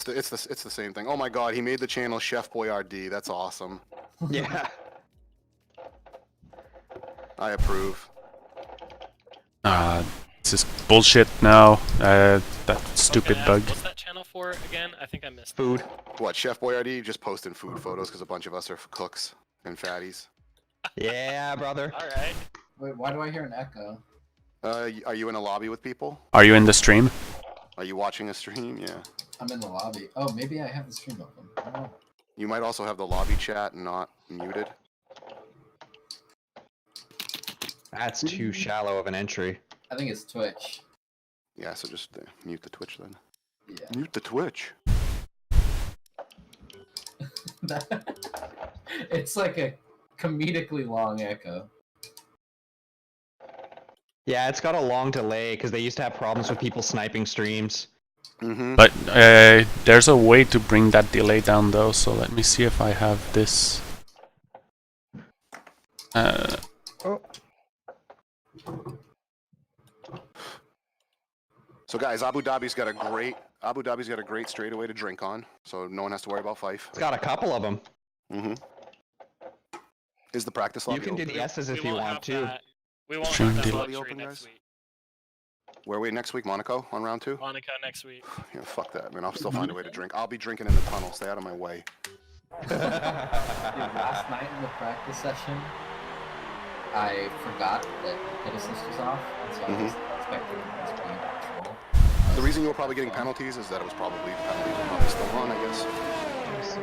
it's the same thing. Oh my god, he made the channel Chef Boyardee. That's awesome. Yeah. I approve. This is bullshit now. That stupid bug. What's that channel for again? I think I missed Food. What, Chef Boyardee? Just posting food photos because a bunch of us are cooks and fatties. Yeah, brother. All right. Wait, why do I hear an echo? Are you in a lobby with people? Are you in the stream? Are you watching a stream? Yeah. I'm in the lobby. Oh, maybe I have the stream open. I don't know. You might also have the lobby chat not muted. That's too shallow of an entry. I think it's Twitch. Yeah, so just mute the Twitch then. Yeah. Mute the Twitch. It's like a comedically long echo. Yeah, it's got a long delay because they used to have problems with people sniping streams. Mm-hmm. But there's a way to bring that delay down though, so let me see if I have this. Oh. So guys, Abu Dhabi's got a great straightaway to drink on, so no one has to worry about Fife. It's got a couple of them. Mm-hmm. Is the practice lobby You can do open? the S's if you want to. We won't Stream have that delay. luxury Open, next guys? week. Where are we next week? Monaco on round 2? Monica next week. Yeah, fuck that, man. I'll still find a way to drink. I'll be drinking in the tunnel. Stay out of my way. Dude, last night in the practice session, I forgot that hit assist was off, and so I was expecting I was playing control. The reason you were probably getting penalties is that it was probably the penalties were probably still on, I guess.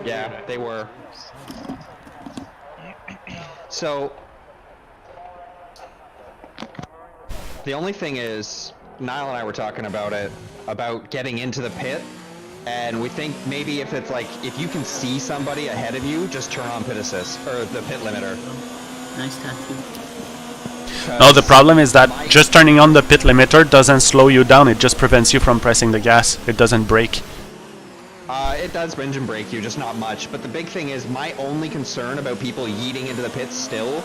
Yeah, they were. So, the only thing is, Niall and I were talking about it, about getting into the pit, and we think maybe if it's like, if you can see somebody ahead of you, just turn on pit assist, or the pit limiter. Nice tattoo. No, the problem is that just turning on the pit limiter doesn't slow you down, it just prevents you from pressing the gas. It doesn't brake. It does engine brake you, just not much. But the big thing is, my only concern about people yeeting into the pits still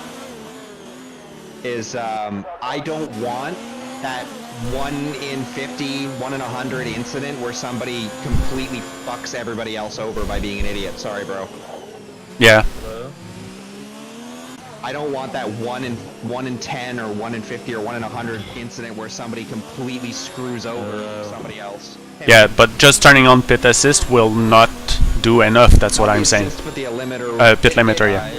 is I don't want that 1 in 50, 1 in 100 incident where somebody completely fucks everybody else over by being an idiot. Sorry, bro. Yeah. I don't want that 1 in 10 or 1 in 50 or 1 in 100 incident where somebody completely screws over somebody else. Yeah, but just turning on pit assist will not do enough, that's what I'm saying. With the limiter, Pit limiter, yeah.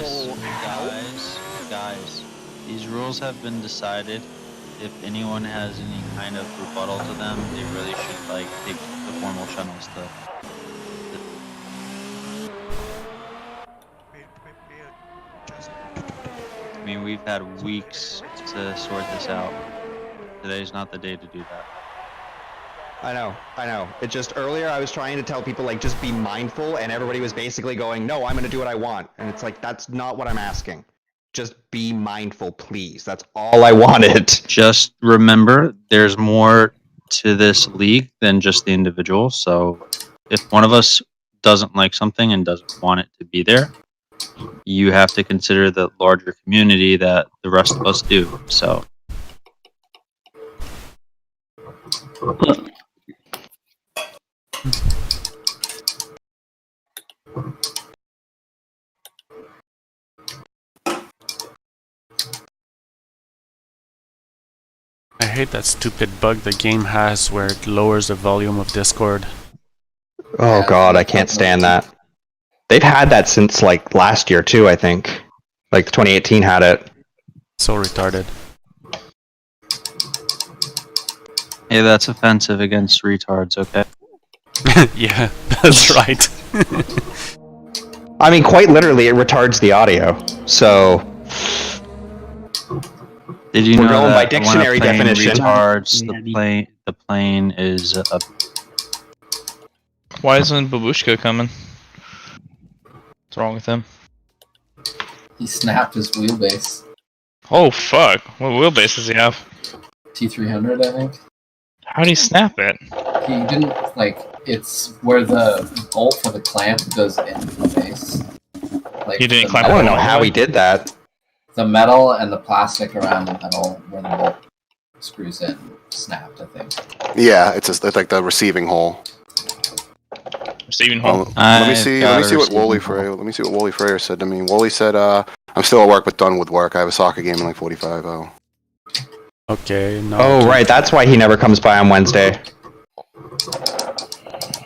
Guys, these rules have been decided. If anyone has any kind of rebuttal to them, they really should like take the formal channel stuff. I mean, we've had weeks to sort this out. Today's not the day to do that. I know. It just, earlier I was trying to tell people, like, just be mindful, and everybody was basically going, no, I'm gonna do what I want. And it's like, that's not what I'm asking. Just be mindful, please. That's all I wanted. Just remember, there's more to this league than just the individual. So if one of us doesn't like something and doesn't want it to be there, you have to consider the larger community that the rest of us do. So I hate that stupid bug the game has where it lowers the volume of Discord. Oh god, I can't stand that. They've had that since, like, last year too, I think. Like, 2018 had it. So retarded. hey, that's offensive against retards, okay? Yeah, that's right. I mean, quite literally, it retards the audio. So, Did you We're know going by that when a dictionary plane definition. retards, the plane is a Why isn't Babushka coming? What's wrong with him? He snapped his wheelbase. Oh fuck! What wheelbase does he have? T300, I think. How'd he snap it? He didn't, like, it's where the bolt for the clamp goes into the base. Like, He didn't the clamp I want to metal- know how he did that. The metal and the plastic around the metal where the bolt screws in snapped, I think. Yeah, it's like the receiving hole. Receiving Oh, home. let me see. Let me got a see what receiving Wooly hole. Frey. Let me see what Wooly Freyer said to me. Wooly said, "I'm still at work, but done with work. I have a soccer game in like 45." Oh. Okay, no. Oh, right. That's why he never comes by on Wednesday.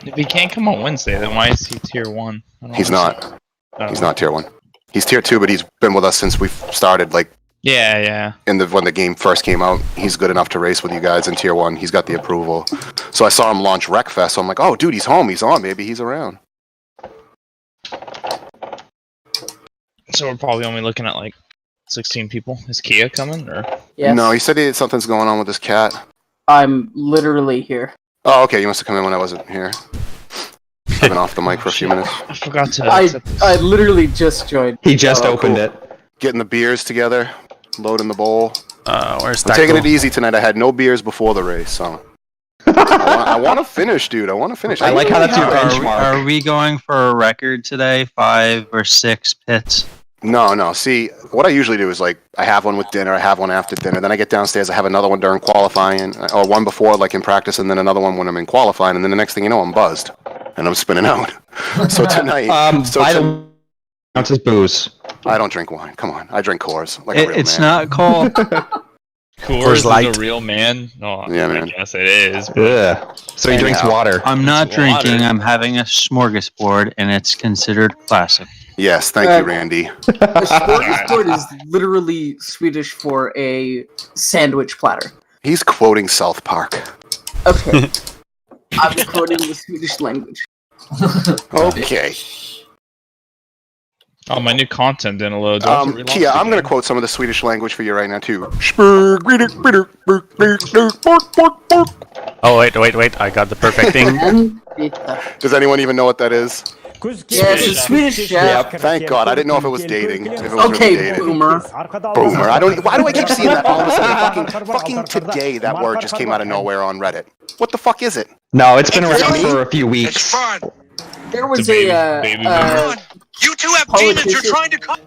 If he can't come on Wednesday, then why is he tier 1? I don't He's understand. not. Oh. He's not tier 1. He's tier 2, but he's been with us since we started. Like Yeah, yeah. when the game first came out, he's good enough to race with you guys in tier 1. He's got the approval. So I saw him launch Wreckfest. So I'm like, oh, dude, he's home. He's on, baby. He's around. So we're probably only looking at like 16 people. Is Kia coming or? Yes. No, he said something's going on with his cat. I'm literally here. Oh, okay. You must have come in when I wasn't here. I've been off the mic for a few minutes. I forgot to. I accept this. I literally just joined. He just Oh, opened cool. it. Getting the beers together, loading the bowl. Where's I'm that? taking it easy tonight. I had no beers before the race, so I want to finish, dude. I want to finish. I like how that's your Are benchmark. we going for a record today? 5 or 6 pits? No. See, what I usually do is like I have one with dinner, I have one after dinner, then I get downstairs, I have another one during qualifying, or one before, like in practice, and then another one when I'm in qualifying, and then the next thing you know, I'm buzzed and I'm spinning out. So tonight, By the way, ounces booze. I don't drink wine. Come on, I drink Coors like a real It's man. not called. Coors is Light. a real man. Oh, Yeah, I man. guess it is. But Ugh. So he drinks Anyhow. water. I'm not It's water. drinking. I'm having a smorgasbord, and it's considered classic. Yes, thank you, Randy. A smorgasbord is literally Swedish for a sandwich platter. He's quoting South Park. Okay. I'm quoting the Swedish language. Okay. oh, my new content didn't load. Do I have to relaunch Kia, the I'm going to game? quote some of the Swedish language for you right now, too. Oh, wait. I got the perfect thing. And pizza. Does anyone even know what that is? Yes, it's Swedish chef. Thank God. I didn't know if it was dating. If it was Okay, really dating. boomer. Boomer. I don't. Why do I keep seeing that all of a sudden? Fucking today, that word just came out of nowhere on Reddit. What the fuck is it? No, it's been around for a few weeks. There was It's a a baby boomer. You two have demons. You're politician. trying to come.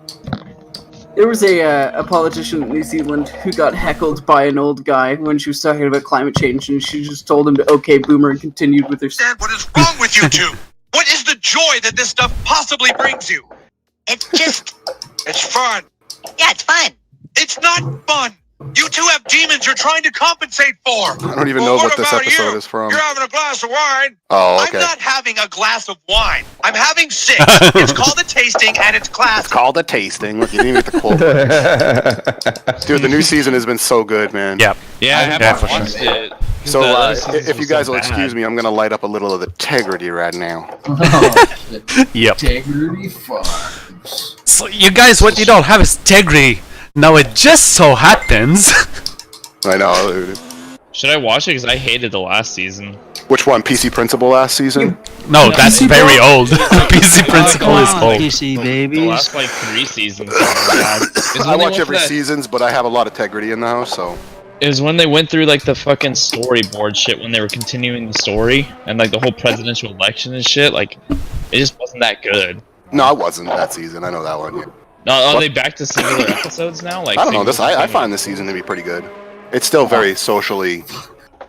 There was a politician in New Zealand who got heckled by an old guy when she was talking about climate change, and she just told him to okay, boomer, and continued with her. Dad, what is wrong with you two? What is the joy that this stuff possibly brings you? It's just, It's fun. yeah, it's fun. It's not fun. You two have demons you're trying to compensate for. I don't even Well, know what this about episode you? is from. You're having a glass of wine. Oh, I'm okay. not having a glass of wine. I'm having 6. It's called a tasting and it's It's classic. called a tasting. Look, you didn't even get the quote. Dude, the new season has been so good, man. Yeah. Yeah, I Yeah, haven't for sure. watched it. So, The other seasons if you was guys so will excuse bad. me, I'm gonna light up a little of the integrity right now. Yep. Integrity Farms. So you guys, what you don't have is integrity. Now it just so happens. I know. Dude. Should I watch it? Because I hated the last season. Which one? PC Principal last season? No, that's very old. PC Principal is Come on, old. PC The babies. last like 3 seasons. were bad. It's when I they watch went every for that- seasons, but I have a lot of integrity in the house, so. It was when they went through like the fucking storyboard shit when they were continuing the story and like the whole presidential election and shit. Like, it just wasn't that good. No, I wasn't that season. I know that one. Yeah. No, are What? they back to singular episodes now? Like I don't know. single This I continuous- find this season to be pretty good. It's still very socially.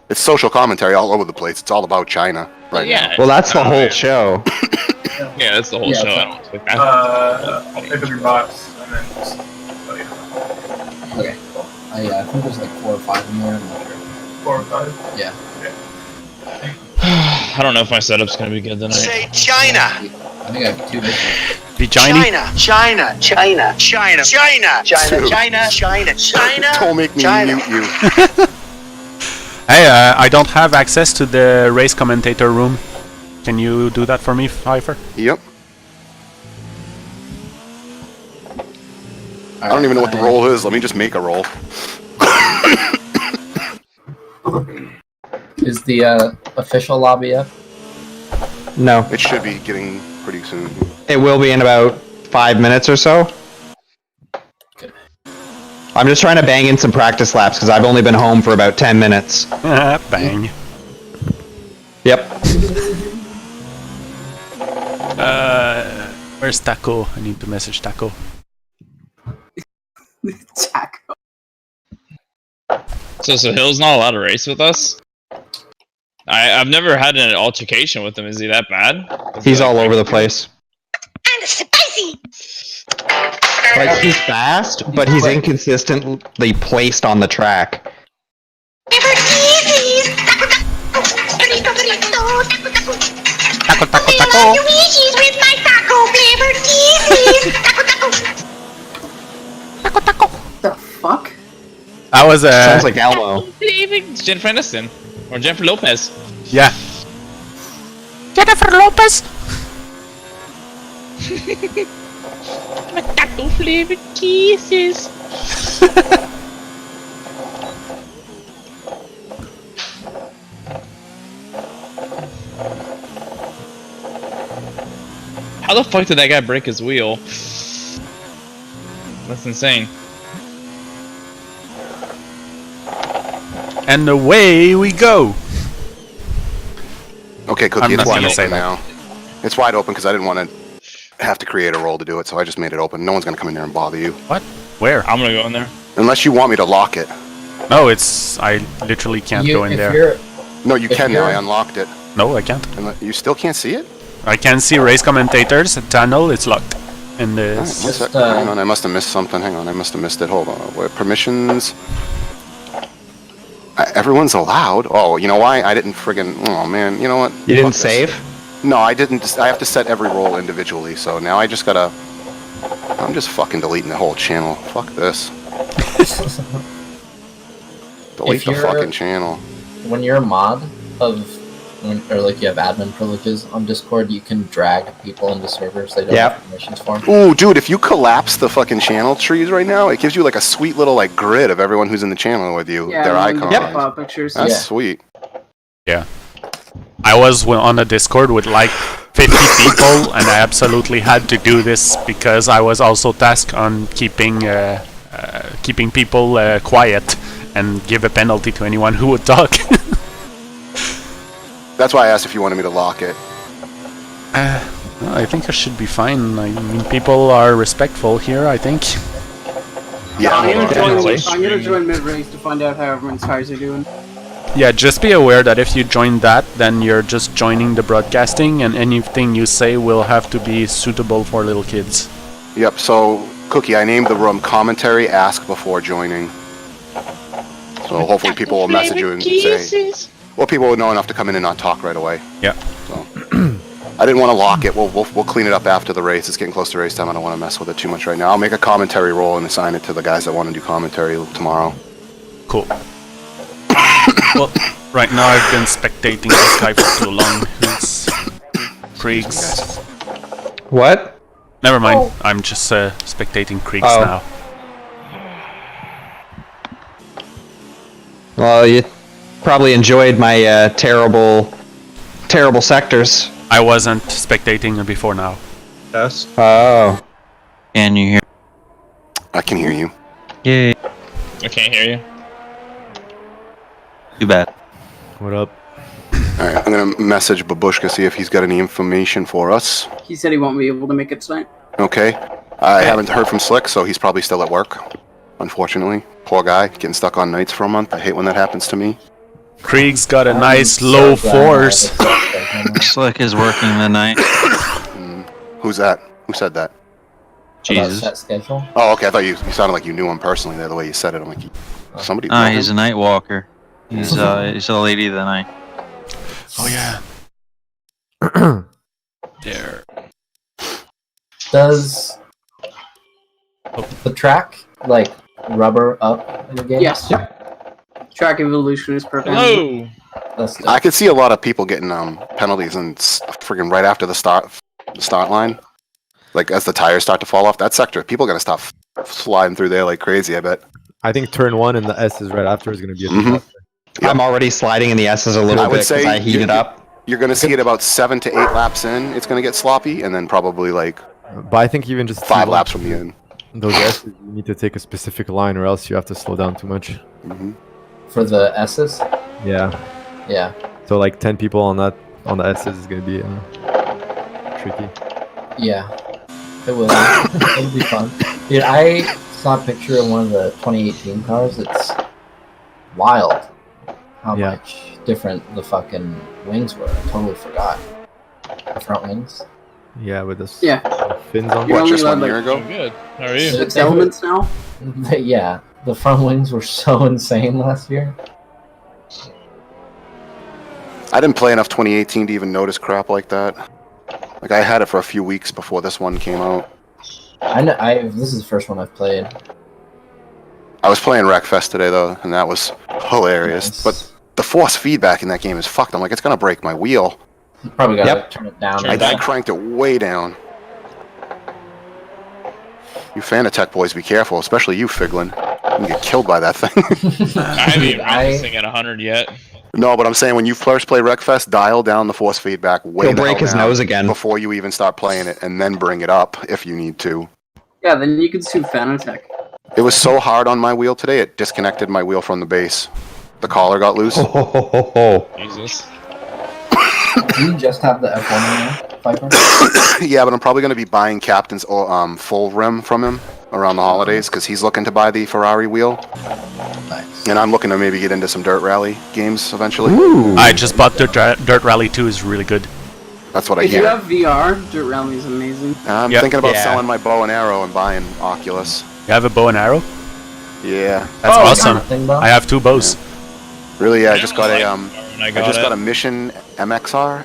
It's social commentary all over the place. It's all about China right yeah. Well, that's the I don't whole know. show. Yeah, that's the whole Yeah, show. it's I don't like that. I'll pick up your box and then just tell you. Okay, cool. I think there's like 4 or 5 in there. I'm not sure. 4 or 5. Yeah. I don't know if my setup's gonna be good tonight. Say China. I think I have 2 different. Vagina? China. China. China. China. China. China. Dude. China. China. China. Don't make me China. mute you. Hey, I don't have access to the race commentator room. Can you do that for me, Pfeiffer? Yep. I don't even know what the roll is. Let me just make a roll. Is the official lobby up? No, It should be getting pretty soon. it will be in about 5 minutes or so. I'm just trying to bang in some practice laps because I've only been home for about 10 minutes. Bang. Yep. Where's Taco? I need to message Taco. Taco. So Hill's not allowed to race with us? I've never had an altercation with him. Is he that bad? He's all over the place. And spicy. Like, he's fast, but he's inconsistently placed on the track. Taco, taco, taco. Luigi's with my taco flavored cheese. Taco, taco. The fuck? I was Sounds like Elmo. It's Jennifer Aniston. Or Jennifer Lopez. yeah. Jennifer Lopez. Taco flavored kisses. How the fuck did that guy break his wheel? That's insane. And away we go. Okay, Cookie, I'm it's not wide gonna open say that. now. It's wide open because I didn't want to have to create a role to do it, so I just made it open. No one's gonna come in there and bother you. What? Where? I'm gonna go in there. Unless you want me to lock it. No, it's... I literally can't go in if there. You're, No, you If can now. you're- I unlocked it. No, I can't. You still can't see it? I can see race commentators. The channel, it's locked. In Alright, this... one sec. Hang on, I must have missed something. Hang on, I must have missed it. Hold on. Where permissions? Everyone's allowed. Oh, you know why? I didn't friggin'. Oh man, you know what? You didn't Fuck this. save? No, I didn't. I have to set every role individually. So now I just gotta. I'm just fucking deleting the whole channel. Fuck this. Delete If the you're- fucking channel. when you're a mod of, or like you have admin privileges on Discord, you can drag people into servers they don't Yep. have permissions for. Ooh, dude, if you collapse the fucking channel trees right now, it gives you like a sweet little like grid of everyone who's in the channel with you, Yeah, their and icons. then profile pictures. That's Yeah. sweet. I was on a Discord with like 50 people, and I absolutely had to do this because I was also tasked on keeping people quiet and give a penalty to anyone who would talk. That's why I asked if you wanted me to lock it. Well, I think I should be fine. I mean, people are respectful here, I think. Yeah, I'm hold gonna on. join mid-race to find out how everyone's tires are doing. Yeah, just be aware that if you join that, then you're just joining the broadcasting, and anything you say will have to be suitable for little kids. Yep. So, Cookie, I named the room commentary. Ask before joining. So hopefully people will message you and say. Well, people will know enough to come in and not talk right away. Yeah. So I didn't want to lock it. We'll clean it up after the race. It's getting close to race time. I don't want to mess with it too much right now. I'll make a commentary role and assign it to the guys that want to do commentary tomorrow. Cool. Well, right now I've been spectating this guy for too long. It's Kriegs. What? Never mind. I'm just spectating Kriegs Oh. now. Well, you probably enjoyed my terrible sectors. I wasn't spectating before now. Yes. Oh. Can you hear? I can hear you. Yay. I can't hear you. Too bad. What up? All right, I'm gonna message Babushka, see if he's got any information for us. He said he won't be able to make it tonight. Okay. I haven't heard from Slick, so he's probably still at work. Unfortunately, poor guy, getting stuck on nights for a month. I hate when that happens to me. Krieg's got a I'm nice so low glad I force. have a set Slick is working the night. Who's that? Who said that? Jesus. set schedule. Oh, okay. I thought you sounded like you knew him personally there, the way you said it. I'm like, somebody. Ah, know he's a him? night walker. He's a lady of the night. Oh yeah. There. Does the track like rubber up in the game? Yes. Track evolution is perfect. Hello. That's good. I could see a lot of people getting penalties and friggin' right after the start line, like as the tires start to fall off. That sector, people are gonna stop sliding through there like crazy. I bet. I think turn 1 and the S is right after is going to be a Mhm. disaster. Yep. I'm already sliding in the S's a little I would bit say because I heated up. You're gonna see it about 7 to 8 laps in. It's gonna get sloppy, and then probably like But I think even just 5 T1, laps from the end. those S's, you need to take a specific line or else you have to slow down too much. Hmm. For the S's. Yeah. Yeah. So like 10 people on the S's is going to be tricky. Yeah. It will. It'll be fun. Dude, I saw a picture of one of the 2018 cars. It's wild how Yeah. much different the fucking wings were. I totally forgot. The front wings. Yeah, with this Yeah. fins on You're them. What, just only 1 allowed, year like, ago? Good. How are you? 6 elements now? Yeah, the front wings were so insane last year. I didn't play enough 2018 to even notice crap like that. Like, I had it for a few weeks before this one came out. I know. This is the first one I've played. I was playing Wreckfest today, though, and that was hilarious. Nice. But the force feedback in that game is fucked. I'm like, it's gonna break my wheel. You probably gotta turn it down. I cranked it way down. You Fanatec boys, be careful, especially you, Figlin. You can get killed by that thing. I haven't even read this thing at 100 yet. No, but I'm saying when you first play Wreckfest, dial down the force feedback way He'll the break hell his down nose again. before you even start playing it, and then bring it up if you need to. Yeah, then you can sue Fanatec. It was so hard on my wheel today, it disconnected my wheel from the base. The collar got loose. Jesus. Do you just have the F1 now, Piper? Yeah, but I'm probably going to be buying Captain's full rim from him around the holidays because he's looking to buy the Ferrari wheel. Nice. And I'm looking to maybe get into some Dirt Rally games eventually. I just bought Dirt Rally 2 is really good. That's what I If you hear. have VR, Dirt Rally is amazing. I'm Yep. thinking about Yeah. selling my bow and arrow and buying Oculus. You have a bow and arrow? Yeah. That's Oh, awesome. kind of thing, bro. I have 2 bows. Really, yeah, I just got a When I just got a it. Mission NXR.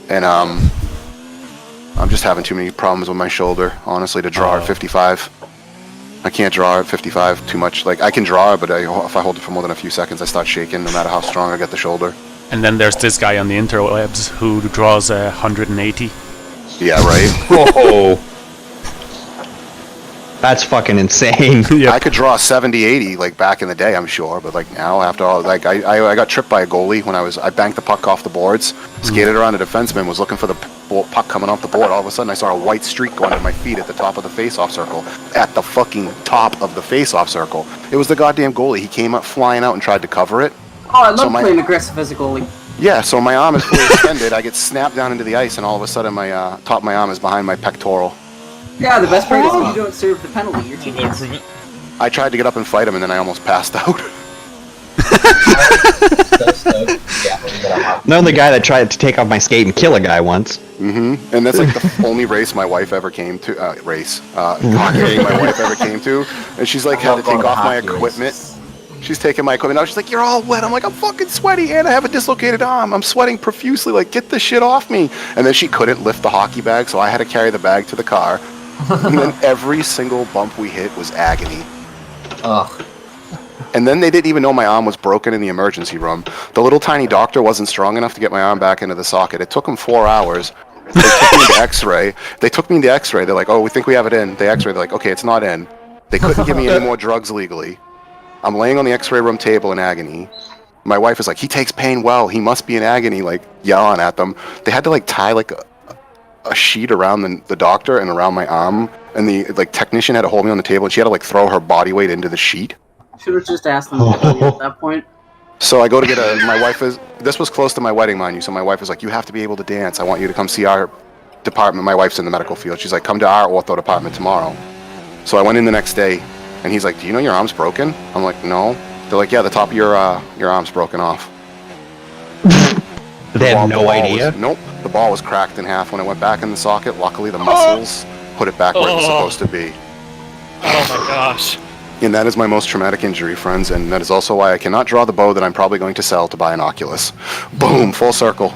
And I'm just having too many problems with my shoulder, honestly, to draw at 55. I can't draw at 55 too much. Like, I can draw, but if I hold it for more than a few seconds, I start shaking no matter how strong I get the shoulder. And then there's this guy on the interwebs who draws 180. Yeah, right? Whoa. That's fucking insane. I could draw 70, 80, like, back in the day, I'm sure, but, like, now, after all, like, I got tripped by a goalie when I banked the puck off the boards, skated around a defenseman, was looking for the puck coming off the board. All of a sudden, I saw a white streak going at my feet at the top of the face-off circle. At the fucking top of the face-off circle. It was the goddamn goalie. He came up flying out and tried to cover it. Oh, I love playing aggressive as a goalie. Yeah, so my arm is fully extended. I get snapped down into the ice, and all of a sudden, my top of my arm is behind my pectoral. Yeah, the best part is when you don't serve the penalty, your team wins. I tried to get up and fight him, and then I almost passed out. Known the guy that tried to take off my skate and kill a guy once. And that's like the only race my wife ever came to. Hockey game my wife ever came to, and she's like had to take off my equipment. She's taking my equipment out. She's like, "You're all wet." I'm like, "I'm fucking sweaty, and I have a dislocated arm. I'm sweating profusely. Like, get this shit off me." And then she couldn't lift the hockey bag, so I had to carry the bag to the car. And then every single bump we hit was agony. Ugh. And then they didn't even know my arm was broken in the emergency room. The little tiny doctor wasn't strong enough to get my arm back into the socket. It took him 4 hours. They took me into X-ray. They're like, "Oh, we think we have it in." They X-ray. They're like, "Okay, it's not in." They couldn't give me any more drugs legally. I'm laying on the X-ray room table in agony. My wife is like, "He takes pain well. He must be in agony." Like, yelling at them. They had to like tie like a sheet around the doctor and around my arm, and the like technician had to hold me on the table, and she had to like throw her body weight into the sheet. Should have just asked them to kill you at that point. So I go to get this was close to my wedding, mind you, so my wife was like, "You have to be able to dance. I want you to come see our department." My wife's in the medical field. She's like, "Come to our ortho department tomorrow." So I went in the next day, and he's like, "Do you know your arm's broken?" I'm like, "No." They're like, "Yeah, the top of your arm's broken off." They had no idea? Nope. The ball was cracked in half when it went back in the socket. Luckily, the muscles put it back where it was supposed to be. Oh my gosh. And that is my most traumatic injury, friends, and that is also why I cannot draw the bow that I'm probably going to sell to buy an Oculus. Boom, full circle.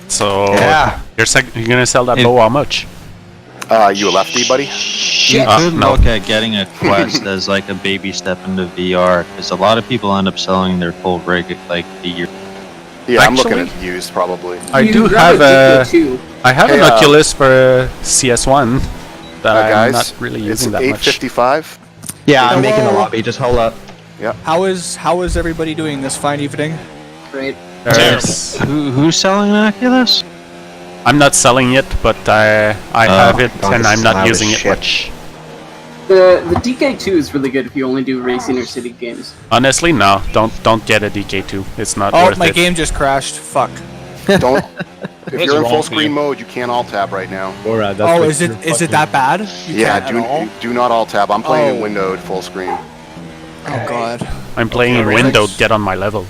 So Yeah. you're gonna sell that bow how much? You a lefty, buddy? You could no. look at getting a Quest as like a baby step into VR, because a lot of people end up selling their full rig at like a year. Yeah, I'm looking Actually- at used probably. I You do grab have a a DK2. I have an Hey, Oculus for CS1 that I'm guys, not really it's using that much. 8:55. Yeah, I'm making the lobby. Just hold up. How is everybody doing this fine evening? Great. There's- Who's selling an Oculus? I'm not selling it, but I have it God, and this I'm is not loud using as it shit. much. The DK2 is really good if you only do racing or city games. Honestly, no, don't get a DK2. It's not Oh, worth my it. game just crashed. Fuck. Don't. If What's you're in wrong full with you? screen mode, you can't alt tab right now. Oh, is it that bad? You Yeah, can't at all? do not alt tab. I'm playing in Oh. windowed full screen. Oh god. I'm playing in window. Get on my level.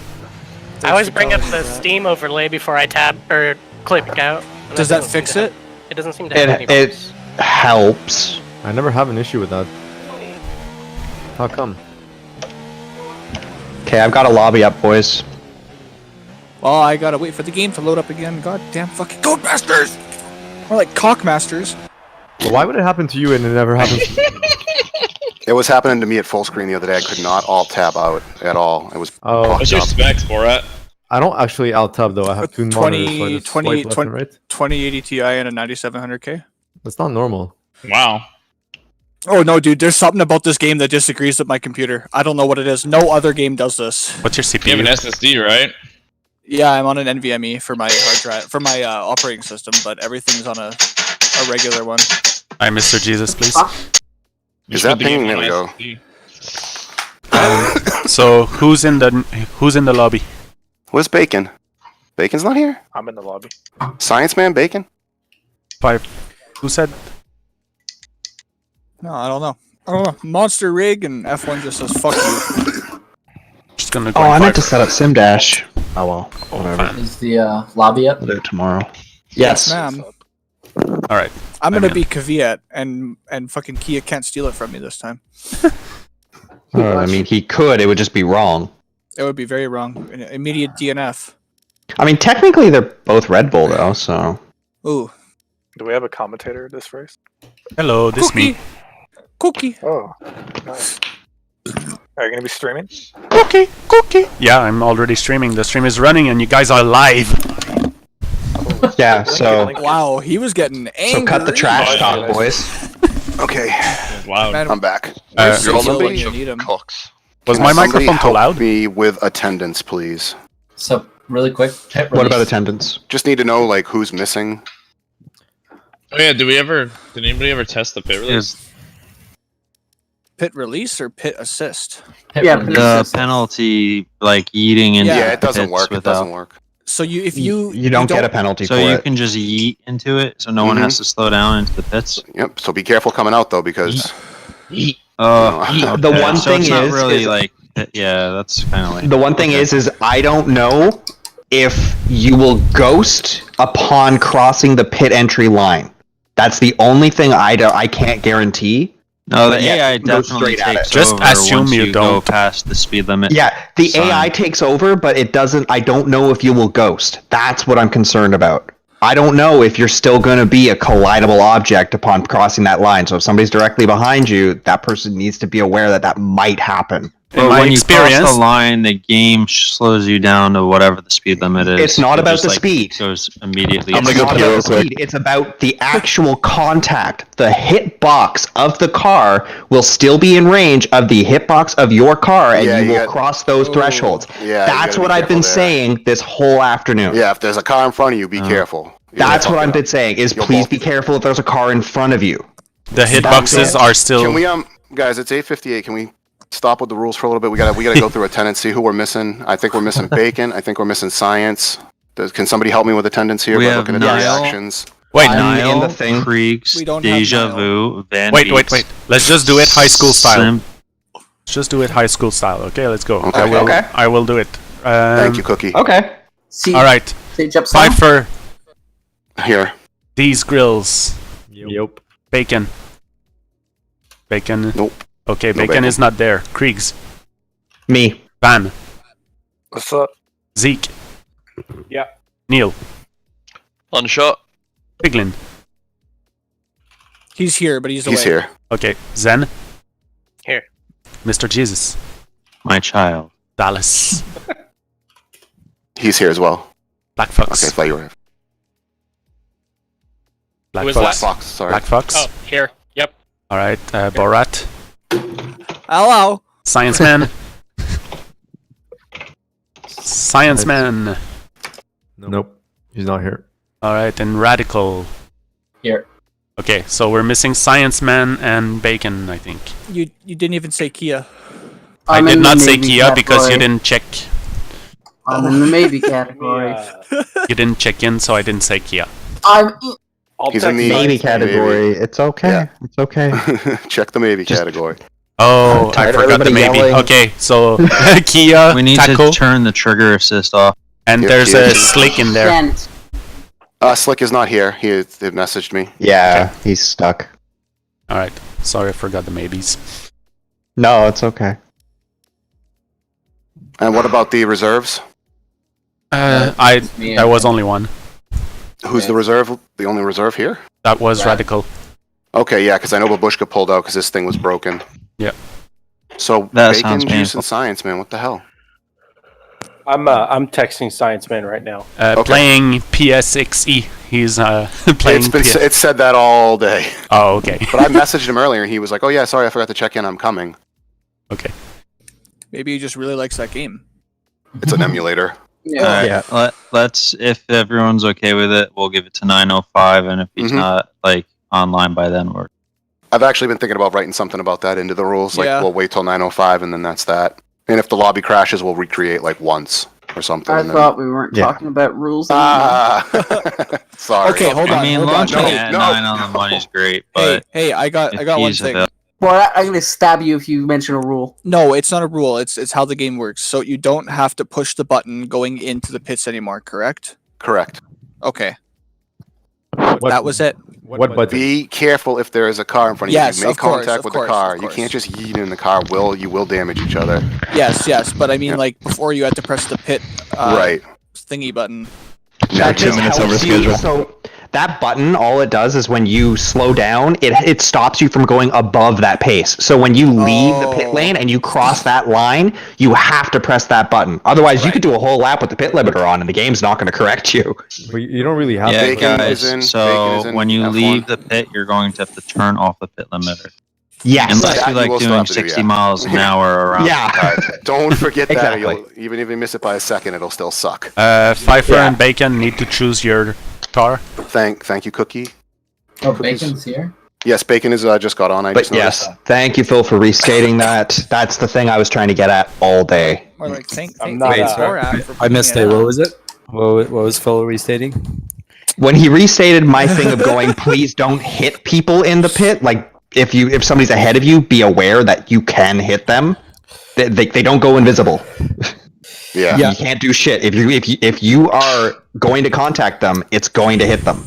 I always bring up the Steam overlay before I tab or click out. Does that fix it? It doesn't seem to have any It bugs. helps. I never have an issue with that. How come? Okay, I've got a lobby up, boys. Well, I gotta wait for the game to load up again. God damn fucking Codemasters! More like Cockmasters. Well, why would it happen to you and it never happens to me? It was happening to me at full screen the other day. I could not alt tab out at all. It was Oh. What's your specs for it? I don't actually alt tab though. I have two monitors, so I 20, just swipe left and right. 2080 Ti and a 9700K. That's not normal. Wow. Oh no, dude! There's something about this game that disagrees with my computer. I don't know what it is. No other game does this. What's your You have CPU? an SSD, right? Yeah, I'm on an NVMe for my hard drive for my operating system, but everything's on a regular one. Hi, Mr. Jesus, please. Is that pinging? There we go. So who's in the lobby? Where's Bacon? Bacon's not here? I'm in the lobby. Science Man Bacon? 5. Who said? No, I don't know. I don't know. Monster Rig and F1 just says fuck you. Just gonna go. Oh, I meant five. to set up SimDash. Oh well, whatever. fine. Is the lobby up? I'll do it tomorrow. Yes, Yes. ma'am. All right. I'm gonna in. be Kvyat, and fucking Kia can't steal it from me this time. I mean, he could. It would just be wrong. It would be very wrong. An immediate DNF. I mean, technically they're both Red Bull though, so. Ooh. Do we have a commentator this race? Hello, this me. Cookie. Oh, nice. Are you gonna be streaming? Cookie. Yeah, I'm already streaming. The stream is running, and you guys are live. Yeah. So. Wow, he was getting angry. So cut the trash talk, boys. Okay, Wow. Man, I'm back. where's You're Cecil on when you need him? Was Can my somebody microphone too help loud? me with attendance, please. So really quick. Pit What about release. attendance? Just need to know like who's missing. Oh yeah, did anybody ever test the pit release? Pit release or pit assist? Pit Yeah, release. The Yes. penalty, like eating into Yeah, it doesn't pits work. It without- doesn't work. So if you You don't get a penalty So for you it. can just yeet into it, so no one has to slow down into the pits. Yep. So be careful coming out though, because The Okay, one so thing it's not is, really like, yeah, that's kind of like. the one thing is I don't know if you will ghost upon crossing the pit entry line. That's the only thing I can't guarantee. No, the But yeah, AI you can go definitely straight at takes it. Just over assume once you you go don't. past the speed limit. Yeah, the sign. AI takes over, but it doesn't. I don't know if you will ghost. That's what I'm concerned about. I don't know if you're still going to be a collidable object upon crossing that line. So if somebody's directly behind you, that person needs to be aware that that might happen. In But my when you cross experience, the line, the game slows you down to whatever the speed limit is. It's not It about just, the like, speed. Goes immediately. It's It's not about the speed. It's about the actual contact. The hitbox of the car will still be in range of the hitbox of your car, and Yeah, you you will got- cross those thresholds. Yeah, you That's gotta what be I've been careful there. saying this whole afternoon. Yeah, if there's a car in front of you, be careful. That's what I've been saying. Is You'll please both be careful if there's a car in front of you. the hitboxes are still. Can we guys? It's 8:58. Can we stop with the rules for a little bit? We gotta go through attendance, see who we're missing. I think we're missing Bacon. I think we're missing Science. Can somebody help me with attendance here We by have looking at the Niall. reactions? Wait, Niall. Niall, in the thing. Creeks, We don't have Deja Niall. Vu, Van wait. Beets, Let's just do it high school style. Sim- Let's just do it high school style. Okay, let's go. Okay. I will do it. Thank you, Cookie. Okay. See, All right. Sage up some. Fight for Here. these grills. Yep. Bacon. Bacon. Nope. Okay, No bacon bacon. is not there. Kriegs. Me. Van. What's up? Zeke. Yeah. Neil. One shot. Piglin. He's here, but he's away. He's here. Okay, Zen. Here. Mr. Jesus. My child. Dallas. He's here as well. Black Fox. Okay, I thought you were. Black Who is Fox. that? Fox. Sorry. Black Fox. Oh, here. Yep. All right, Borat. Hello. Science Man. Science Man. Nope. He's not here. All right, and Radical. Here. Okay, so we're missing Science Man and Bacon, I think. You didn't even say Kia. I I'm did in the not say maybe Kia because you category. didn't check. I'm in the maybe category. You didn't check in, so I didn't say Kia. I'm. He's in the Maybe category. It's okay. Yeah. It's okay. Check the maybe Just- category. Oh, I Tired of forgot the everybody maybe. yelling. Okay, so Kia, We need Taco, to turn the trigger assist off. and Here, there's Kia. a Slick in there. Kent. Slick is not here. He messaged me. Yeah, he's stuck. Alright, sorry I forgot the maybes. No, it's okay. And what about the reserves? There was only one. Who's the reserve? The only reserve here? That was Radical. Okay, yeah, because I know Babushka pulled out because this thing was broken. Yeah. So That bacon, sounds juice, painful. and science, man. What the hell? I'm texting Science Man right now. Playing PSXE. He's playing It's said that all day. Oh, okay. But I messaged him earlier, and he was like, "Oh yeah, sorry, I forgot to check in. I'm coming." Okay. Maybe he just really likes that game. It's an emulator. Yeah. Alright, let's, if everyone's okay with it, we'll give it to 9:05, and if he's not, like, online by then, we're... I've actually been thinking about writing something about that into the rules. Like, Yeah. we'll wait till 9:05, and then that's that. And if the lobby crashes, we'll recreate like once or something. I and then- thought we weren't Yeah. talking about rules. Sorry. Okay, hold on. I mean, hold on. launching No, at no. 9 on the money is great, but... Hey, I got if one he's thing. available- Well, I'm gonna stab you if you mention a rule. No, it's not a rule. It's how the game works. So you don't have to push the button going into the pits anymore, correct? Correct. Okay. That was it. What button? Be careful if there is a car in front of Yes, you. You make of course, contact of with course, the car. of You course. can't just yeet in the car. You will damage each other. Yes, but I mean, like before you had to press the pit Right. thingy button. Now That just helps you. So that button, all it does is when you slow down, it stops you from going above that pace. So when you leave the pit lane and you cross that line, you have to press that button. Otherwise, you could do a whole lap with the pit limiter on, and the game's not going to correct you. But you don't really have Yeah, to. Bacon guys, is in- so bacon is in when you F1. leave the pit, you're going to have to turn off the pit limiter. Yes. Unless That you you like will still doing have to do, 60 yeah. miles an hour around Yeah. the car. Don't forget that. Exactly. Even if you miss it by a second, it'll still suck. Pfeiffer and Bacon need to choose your car. Thank you, Cookie. Oh, Bacon's here? Yes, Bacon is just got on. I But just noticed. yes, thank you, Phil, for restating that. That's the thing I was trying to get at all day. Or like thank I'm the not, Score app for I missed picking it. up. What was it? What was Phil restating? When he restated my thing of going, please don't hit people in the pit. Like if somebody's ahead of you, be aware that you can hit them. They don't go invisible. Yeah. You can't do shit. If you are going to contact them, it's going to hit them.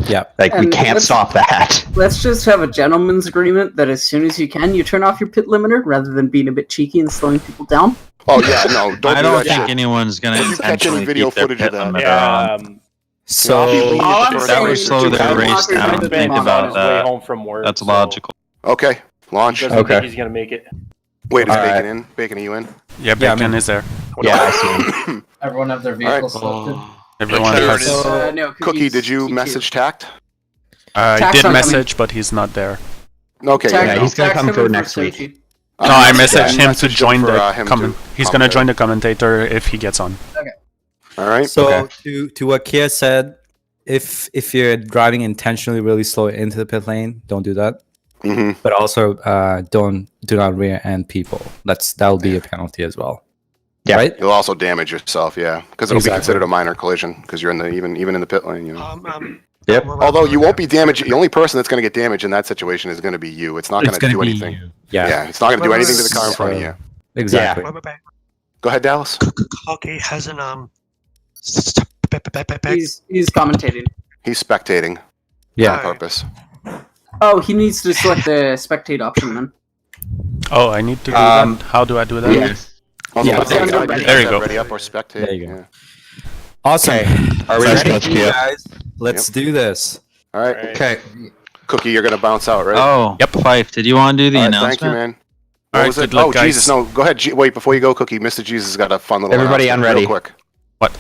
Yeah. Like we And can't let's- stop that. Let's just have a gentleman's agreement that as soon as you can, you turn off your pit limiter rather than being a bit cheeky and slowing people down. Oh yeah, no, don't I do don't that think shit. anyone's going If to you catch any intentionally video keep their footage of pit that. limiter Yeah. on. So All I'm That That would saying slow is their to race walk down. around Think them about on his way that. home from work. That's so logical. Okay, launch. He doesn't think he's gonna make it. Wait, is Alright. Bacon in? Bacon, are you in? Yeah, Bacon is there. Yeah, I see. Everyone have their vehicles selected? Everyone Sure has. it is. No, Cookie, did you message Tact? I Tax did on message, but he's not there. Okay. Tax- Yeah, he's gonna tax come coming for next week. Sochi. No, I messaged yeah, him to messaged him join for, the him comment. to He's gonna commentate. join the commentator if he gets on. All right. So okay. to what Kia said, if you're driving intentionally really slow into the pit lane, don't do that. Mm-hmm. But also do not rear end people. That'll be a penalty as well. Yeah. Right? You'll also damage yourself, yeah, because it'll be Exactly. considered a minor collision because you're in the even in the pit lane. You know. Yep. Although you won't be damaged, the only person that's going to get damaged in that situation is going to be you. It's not going to do anything. Yeah. It's not going to do anything to the car in front of you. Exactly. Go ahead, Dallas. Okay, hasn't He's commentating. He's spectating. Yeah. On purpose. Oh, he needs to select the spectate option then. Oh, I need to do that. How do I do that? Yes. Also, Yeah, let's there you go. decide There you that go. Ready up or spectate. There you go. Yeah. Awesome. Are we ready? Guys, let's do this. All right. Okay. Cookie, you're going to bounce out, right? Oh, Yep. Fife, did you want to do the All right, announcement? thank you, man. All What right, was it? good luck, Oh, guys. Jesus, no. Go ahead. Wait, before you go, Cookie, Mr. Jesus has got a fun little Everybody, I'm announcement, ready. real quick. What?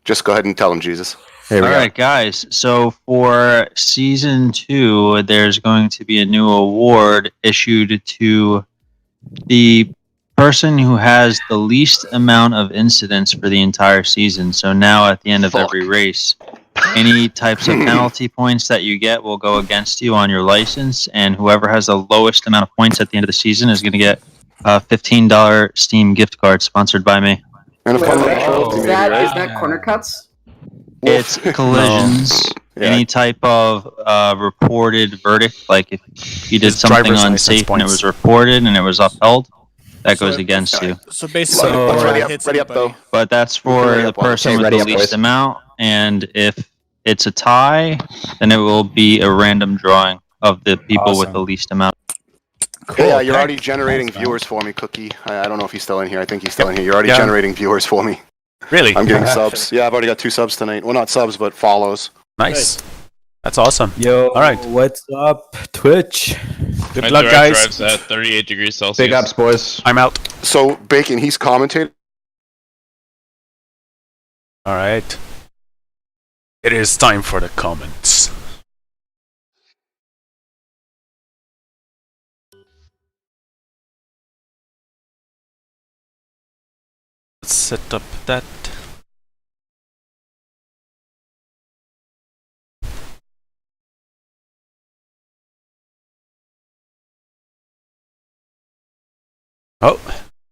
Just go ahead and tell him, Jesus. Here we All go. right, guys. So for season 2, there's going to be a new award issued to the person who has the least amount of incidents for the entire season. So now at the end of every race, any types of penalty points that you get will go against you on your license, and whoever has the lowest amount of points at the end of the season is going to get a $15 Steam gift card sponsored by me. And a fun Wait, little is trophy, that right? is that corner cuts? It's collisions. Any type of reported verdict, like if you did His something driver's license unsafe and it points. was reported and it was upheld, that goes against you. So basically, So- if Ready it up, hits ready up, anybody- though. But that's We can for ready the up while- person okay, with ready the up, least boys. amount, and if it's a tie, then it will be a random drawing of the people with the Awesome. least amount. Cool. Yeah, you're already thanks. generating Thanks, man. viewers for me, Cookie. I don't know if he's still in here. I think he's still in here. You're already Yeah. generating viewers for me. Really? I'm getting subs. Yeah, I've already got 2 subs tonight. Well, not subs, but follows. Nice. That's awesome. Yo, All right. what's up, Twitch? Good My luck, direct guys. drive's at 38 degrees Celsius. Big ups, boys. I'm out. So, Bacon, he's commentating. All right. It is time for the comments. Let's set up that. Oh,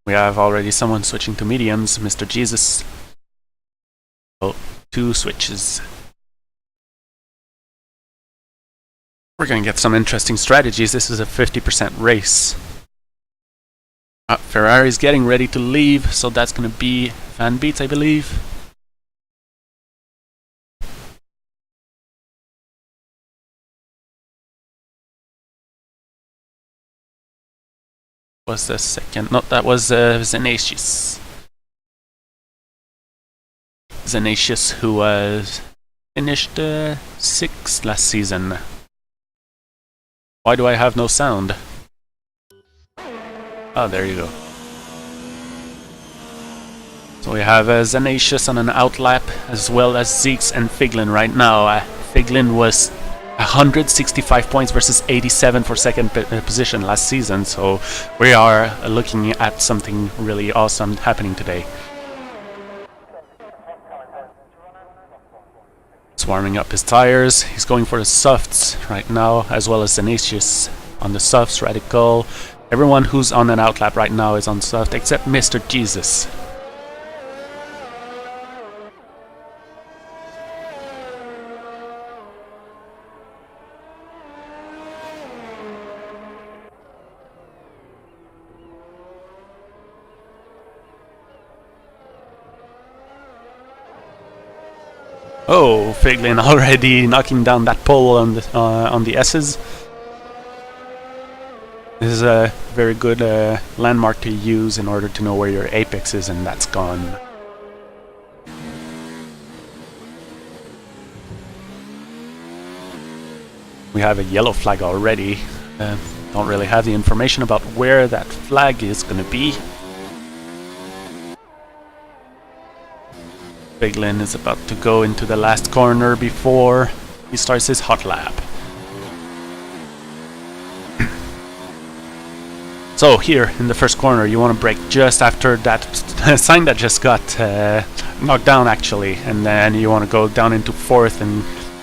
we have already someone switching to mediums, Mr. Jesus. Oh, 2 switches. We're gonna get some interesting strategies. This is a 50% race. Ferrari's getting ready to leave, so that's gonna be Van Beats, I believe. Was the second? No, that was Zenatius. Zenatius, who was finished 6th last season. Why do I have no sound? Oh, there you go. So we have Zenatius on an outlap, as well as Zeeks and Figlin right now. Figlin was 165 points versus 87 for second position last season, so we are looking at something really awesome happening today. He's warming up his tires. He's going for the softs right now, as well as Zenatius on the softs, Radical. Everyone who's on an outlap right now is on soft, except Mr. Jesus. Oh, Figlin already knocking down that pole on the S's. This is a very good landmark to use in order to know where your apex is, and that's gone. We have a yellow flag already. Don't really have the information about where that flag is going to be. Figlin is about to go into the last corner before he starts his hot lap. So here in the first corner, you want to brake just after that sign that just got knocked down actually, and then you want to go down into 4th, and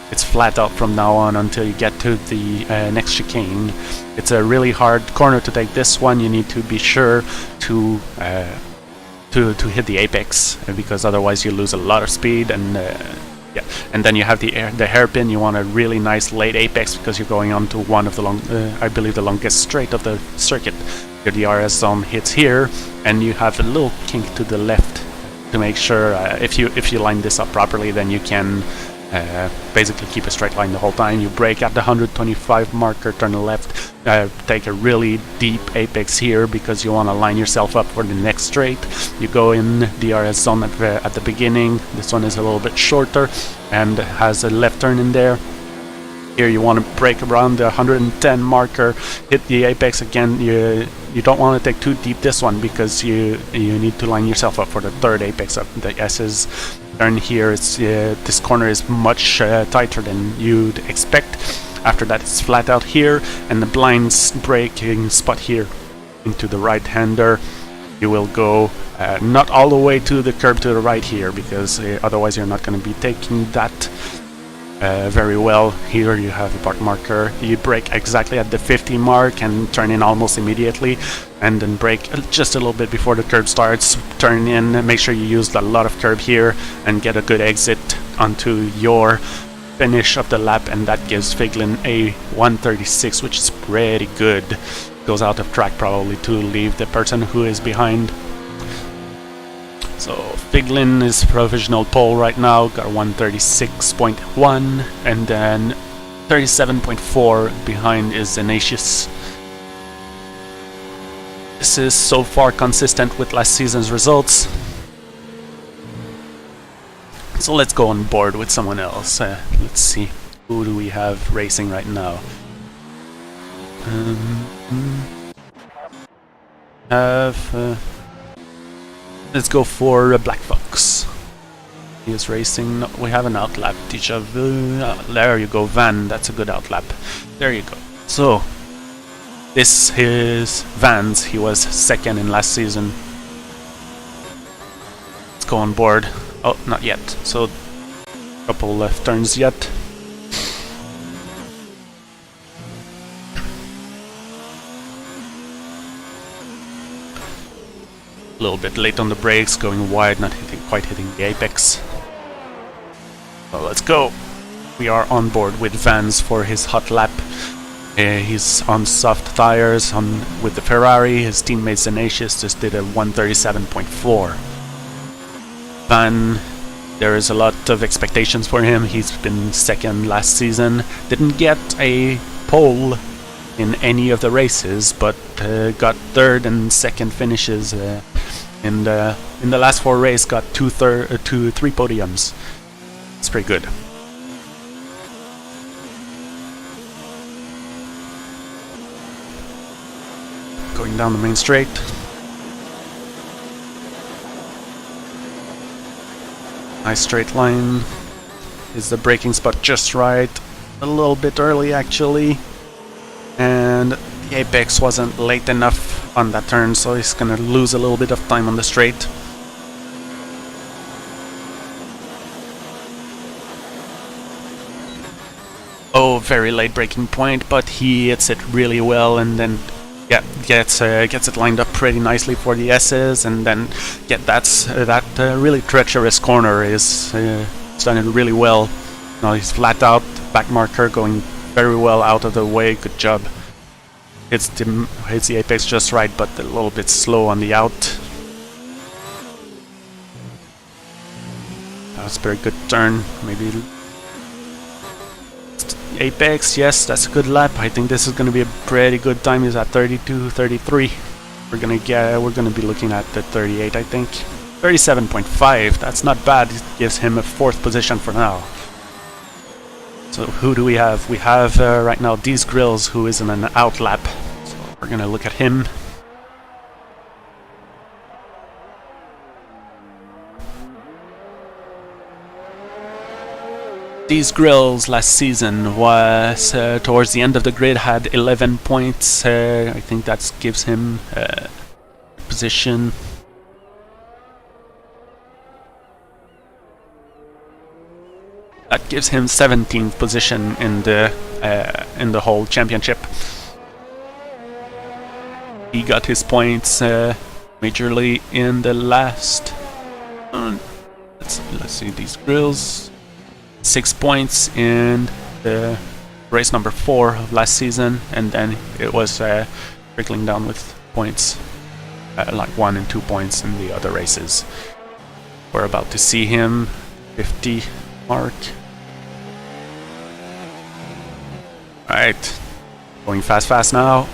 it's flat out from now on until you get to the next chicane. It's a really hard corner to take this one. You need to be sure to hit the apex, because otherwise you lose a lot of speed. And yeah, and then you have the hairpin. You want a really nice late apex because you're going on to one of the I believe the longest straight of the circuit. Your DRS zone hits here, and you have a little kink to the left to make sure if you line this up properly, then you can basically keep a straight line the whole time. You brake at the 125 marker, turn left, take a really deep apex here because you want to line yourself up for the next straight. You go in DRS zone at the beginning. This one is a little bit shorter and has a left turn in there. Here you want to brake around the 110 marker, hit the apex again. You don't want to take too deep this one because you need to line yourself up for the third apex of the S's. Turn here, this corner is much tighter than you'd expect. After that it's flat out here, and the blind braking spot here into the right hander. You will go not all the way to the curb to the right here, because otherwise you're not going to be taking that very well. Here you have a park marker. You brake exactly at the 50 mark and turn in almost immediately, and then brake just a little bit before the curb starts. Turn in, make sure you use a lot of curb here and get a good exit onto your finish of the lap, and that gives Figlin a 1:36, which is pretty good. Goes out of track probably to leave the person who is behind. So Figlin is provisional pole right now, got 1:36.1, and then 37.4 behind is Ignatius. This is so far consistent with last season's results. So let's go on board with someone else. Let's see, who do we have racing right now? Let's go for Black Fox. He is racing. No, we have an outlap. Deja vu. There you go, Van. That's a good outlap. There you go. So this is Van's. He was second in last season. Let's go on board. Oh, not yet. So couple left turns yet. A little bit late on the brakes, going wide, not quite hitting the apex. So let's go. We are on board with Vans for his hot lap. He's on soft tires with the Ferrari. His teammate Ignatius just did a 1:37.4. Van, there is a lot of expectations for him. He's been second last season. Didn't get a pole in any of the races, but got third and second finishes. In the last 4 races, got 3 podiums. It's pretty good. Going down the main straight. Nice straight line. Is the braking spot just right? A little bit early actually. And the apex wasn't late enough on that turn, so he's gonna lose a little bit of time on the straight. Oh, very late braking point, but he hits it really well, and then gets it lined up pretty nicely for the S's, and then that really treacherous corner is done it really well. Now he's flat out, back marker going very well out of the way. Good job. Hits the apex just right, but a little bit slow on the out. That's a very good turn. Maybe apex. Yes, that's a good lap. I think this is going to be a pretty good time. He's at 32:33. We're gonna be looking at the 38. I think 37.5. That's not bad. It gives him a 4th position for now. So who do we have? We have right now These Grills, who is in an out lap. So we're gonna look at him. These Grills last season was towards the end of the grid, had 11 points. I think that gives him position. That gives him 17th position in the whole championship. He got his points majorly in the last. Let's see these grills. 6 points in the race number 4 of last season, and then it was trickling down with points, like 1 and 2 points in the other races. We're about to see him 50 mark. Alright, going fast now.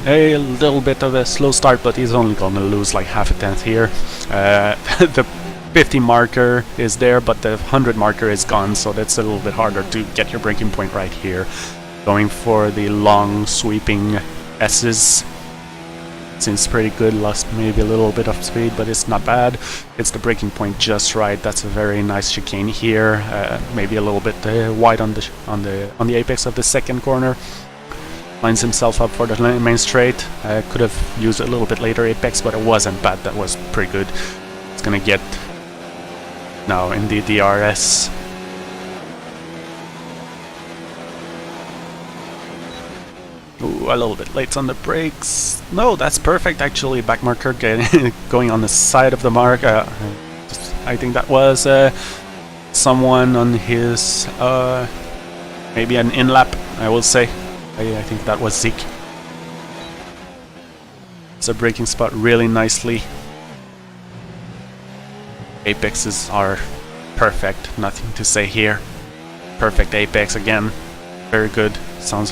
A little bit of a slow start, but he's only gonna lose like half a tenth here. The 50 marker is there, but the 100 marker is gone, so that's a little bit harder to get your breaking point right here. Going for the long sweeping S's. Seems pretty good, lost maybe a little bit of speed, but it's not bad. It's the breaking point just right. That's a very nice chicane here. Maybe a little bit wide on the apex of the second corner. Lines himself up for the main straight. Could have used a little bit later apex, but it wasn't bad. That was pretty good. It's gonna get now in the DRS. Ooh, a little bit late on the brakes. No, that's perfect actually. Back marker going on the side of the mark. I think that was someone on his maybe an in lap, I will say. I think that was Zeke. It's a braking spot really nicely. Apexes are perfect, nothing to say here. Perfect apex again, very good. Sounds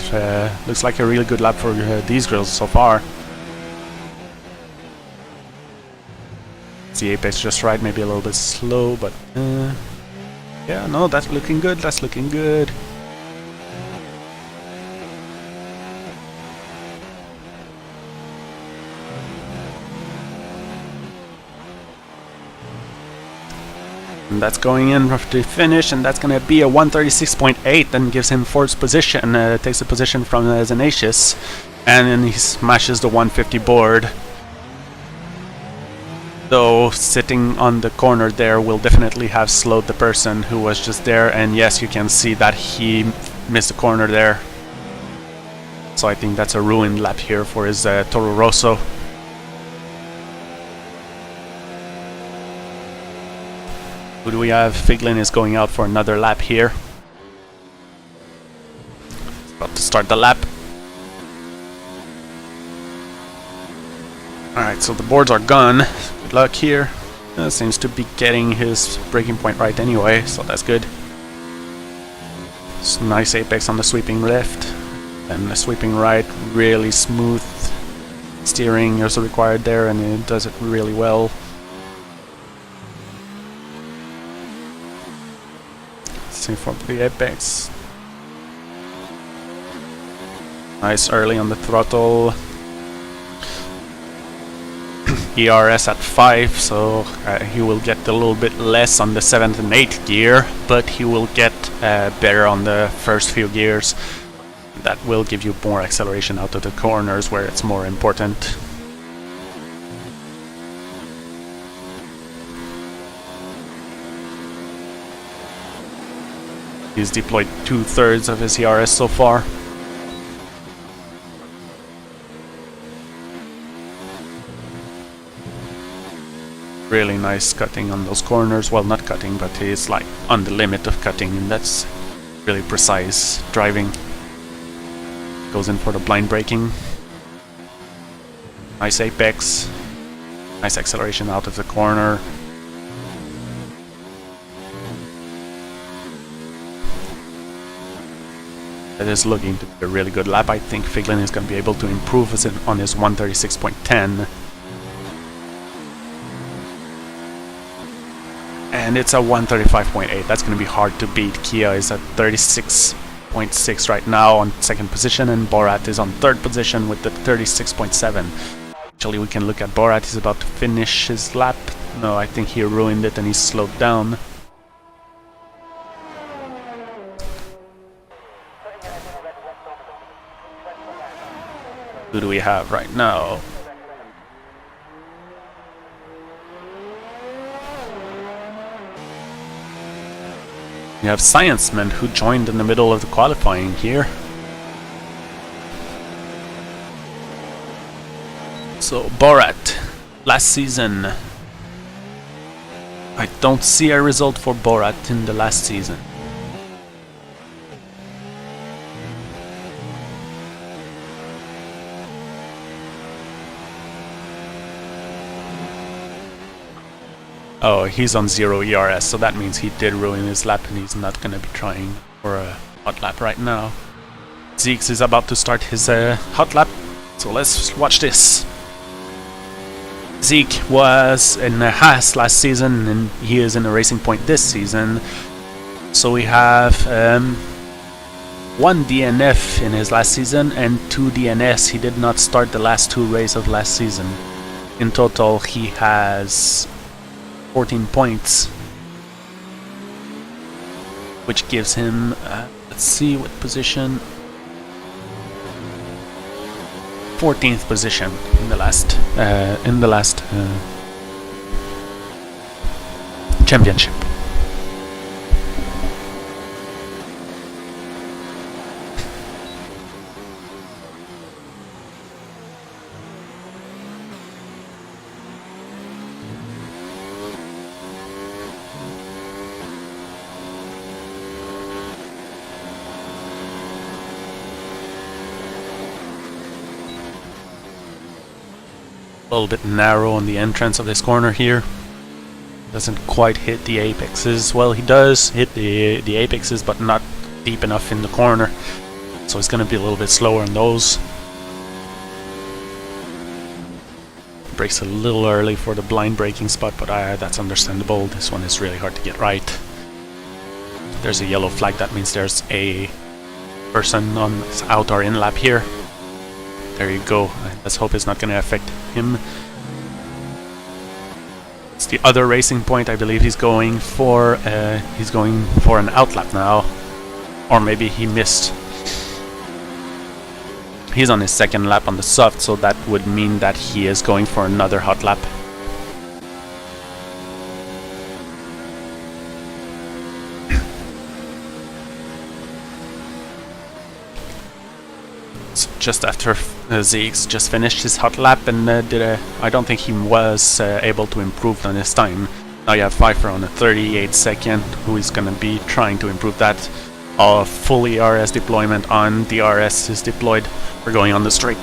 looks like a really good lap for these girls so far. The apex just right, maybe a little bit slow, but yeah, no, that's looking good. That's looking good. And that's going in for the finish, and that's going to be a 136.8. Then gives him fourth position, takes the position from Zenacious, and then he smashes the 150 board. Though sitting on the corner there will definitely have slowed the person who was just there, and yes, you can see that he missed the corner there. So I think that's a ruined lap here for his Toro Rosso. Who do we have? Figlin is going out for another lap here. He's about to start the lap. Alright, so the boards are gone. Good luck here. Seems to be getting his braking point right anyway, so that's good. It's nice apex on the sweeping left. And the sweeping right, really smooth steering also required there, and it does it really well. Same for the apex. Nice early on the throttle. ERS at 5, so he will get a little bit less on the 7th and 8th gear, but he will get better on the first few gears. That will give you more acceleration out of the corners where it's more important. He's deployed 2/3 of his ERS so far. Really nice cutting on those corners. Well, not cutting, but he's like on the limit of cutting, and that's really precise driving. Goes in for the blind braking. Nice apex. Nice acceleration out of the corner. It is looking to be a really good lap. I think Figlin is going to be able to improve on his 136.10. And it's a 135.8. That's going to be hard to beat. Kia is at 36.6 right now on second position, and Borat is on third position with the 36.7. Actually, we can look at Borat. He's about to finish his lap. No, I think he ruined it and he slowed down. Who do we have right now? We have Scienceman, who joined in the middle of the qualifying here. So Borat, last season. I don't see a result for Borat in the last season. Oh, he's on 0 ERS, so that means he did ruin his lap and he's not gonna be trying for a hot lap right now. Zeeks is about to start his hot lap, so let's watch this. Zeke was in a Haas last season and he is in a Racing Point this season. So we have 1 DNF in his last season and 2 DNS. He did not start the last 2 races of last season. In total, he has 14 points, which gives him, let's see what position, 14th position in the last championship. A little bit narrow on the entrance of this corner here. Doesn't quite hit the apexes. Well, he does hit the apexes, but not deep enough in the corner. So it's going to be a little bit slower on those. Brakes a little early for the blind braking spot, but that's understandable. This one is really hard to get right. There's a yellow flag, that means there's a person on this out or in lap here. There you go. Let's hope it's not going to affect him. It's the other racing point. I believe he's going for an out lap now, or maybe he missed. He's on his second lap on the soft, so that would mean that he is going for another hot lap. So just after ZX just finished his hot lap and I don't think he was able to improve on his time. Now you have Pfeiffer on a 38 second, who is going to be trying to improve that. Full ERS deployment on. The RS is deployed. We're going on the straight.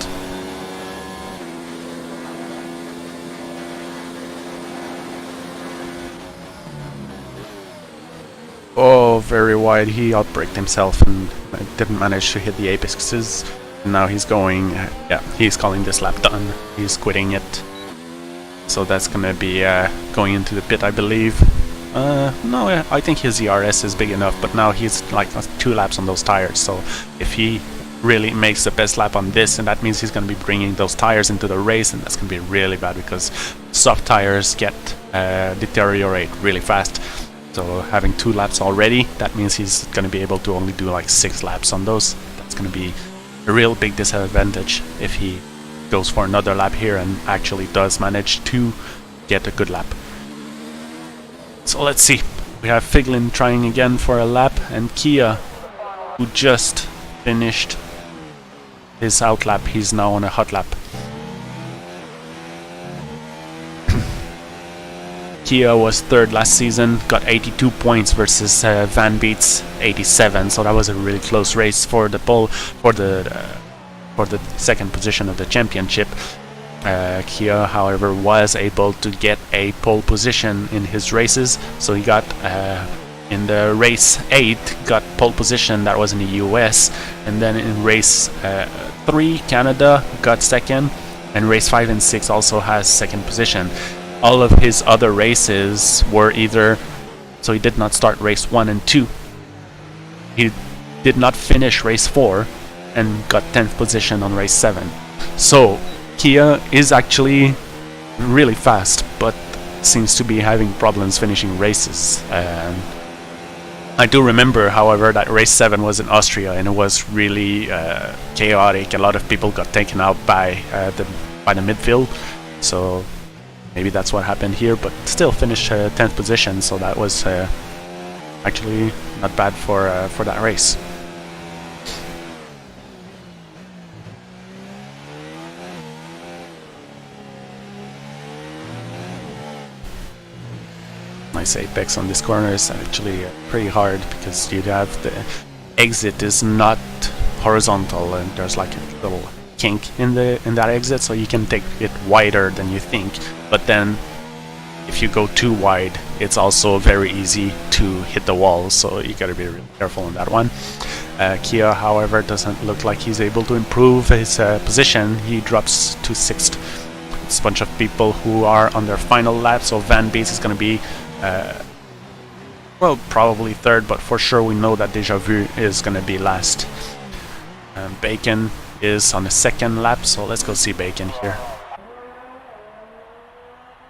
Oh, very wide. He outbraked himself and didn't manage to hit the apexes. Now he's going, yeah, he's calling this lap done. He's quitting it. So that's gonna be going into the pit, I believe. No, I think his ERS is big enough, but now he's like 2 laps on those tires. So if he really makes the best lap on this, and that means he's gonna be bringing those tires into the race, and that's gonna be really bad because soft tires get deteriorate really fast. So having 2 laps already, that means he's gonna be able to only do like 6 laps on those. That's gonna be a real big disadvantage if he goes for another lap here and actually does manage to get a good lap. So let's see. We have Figlin trying again for a lap, and Kia, who just finished his out lap, he's now on a hot lap. Kia was 3rd last season, got 82 points versus Van Beet's 87, so that was a really close race for the pole, for the 2nd position of the championship. Kia, however, was able to get a pole position in his races, so he got in the race 8 got pole position, that was in the US, and then in race 3 Canada got 2nd, and race 5 and 6 also has 2nd position. All of his other races were either, so he did not start race 1 and 2, he did not finish race 4 and got 10th position on race 7. So Kia is actually really fast, but seems to be having problems finishing races. I do remember, however, that race 7 was in Austria and it was really chaotic. A lot of people got taken out by the midfield, so maybe that's what happened here, but still finished 10th position, so that was actually not bad for that race. Nice apex on this corner is actually pretty hard because you have the exit is not horizontal and there's like a little kink in that exit, so you can take it wider than you think, but then if you go too wide it's also very easy to hit the wall, so you gotta be really careful on that one. Kia, however, doesn't look like he's able to improve his position. He drops to 6th. It's a bunch of people who are on their final lap, so Van Beet is gonna be well, probably 3rd, but for sure we know that Deja Vu is gonna be last. Bacon is on the 2nd lap, so let's go see Bacon here.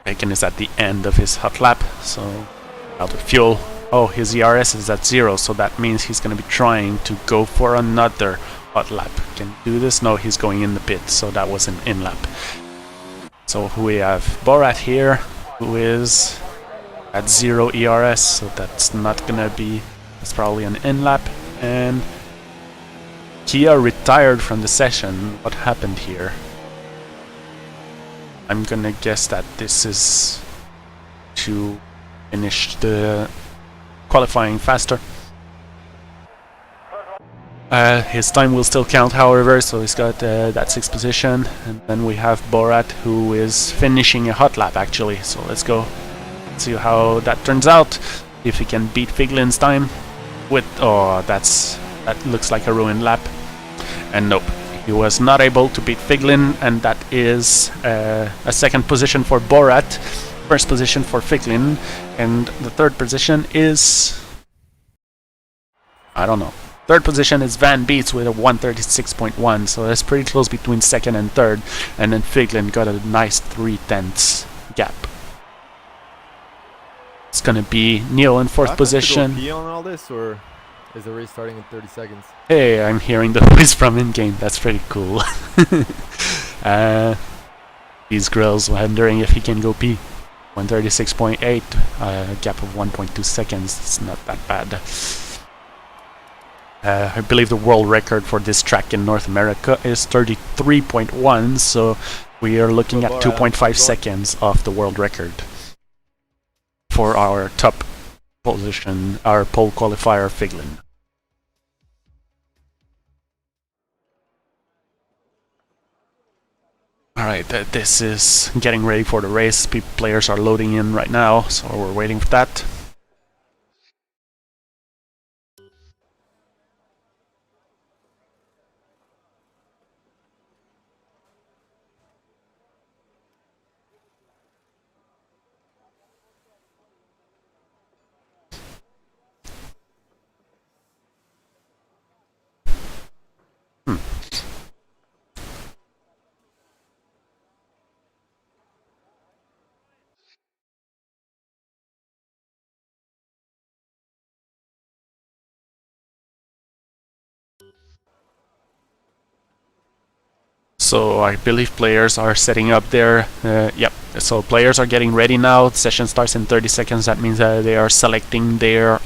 Bacon is at the end of his hot lap, so out of fuel. Oh, his ERS is at 0, so that means he's gonna be trying to go for another hot lap. Can he do this? No, he's going in the pit, so that was an in lap. So we have Borat here, who is at 0 ERS, so that's not gonna be, that's probably an in lap. And Kia retired from the session. What happened here? I'm gonna guess that this is to finish the qualifying faster. His time will still count, however, so he's got that 6th position. And then we have Borat, who is finishing a hot lap, actually. So let's go see how that turns out. If he can beat Figlin's time with... Oh, that looks like a ruined lap. And nope, he was not able to beat Figlin, and that is a 2nd position for Borat, 1st position for Figlin, and the 3rd position is... I don't know. 3rd position is Van Beets with a 136.1, so that's pretty close between 2nd and 3rd, and then Figlin got a nice 3/10 gap. It's gonna be Neil in 4th position. Pee on all this, or is the race starting in 30 seconds? Hey, I'm hearing the voice from in-game. That's pretty cool. These girls wondering if he can go pee. 136.8, gap of 1.2 seconds. It's not that bad. I believe the world record for this track in North America is 33.1, so we are looking at 2.5 seconds off the world record for our top position, our pole qualifier, Figlin. Alright, this is getting ready for the race. Players are loading in right now, so we're waiting for that. So I believe players are setting up their... yep, so players are getting ready now. The session starts in 30 seconds. That means they are selecting their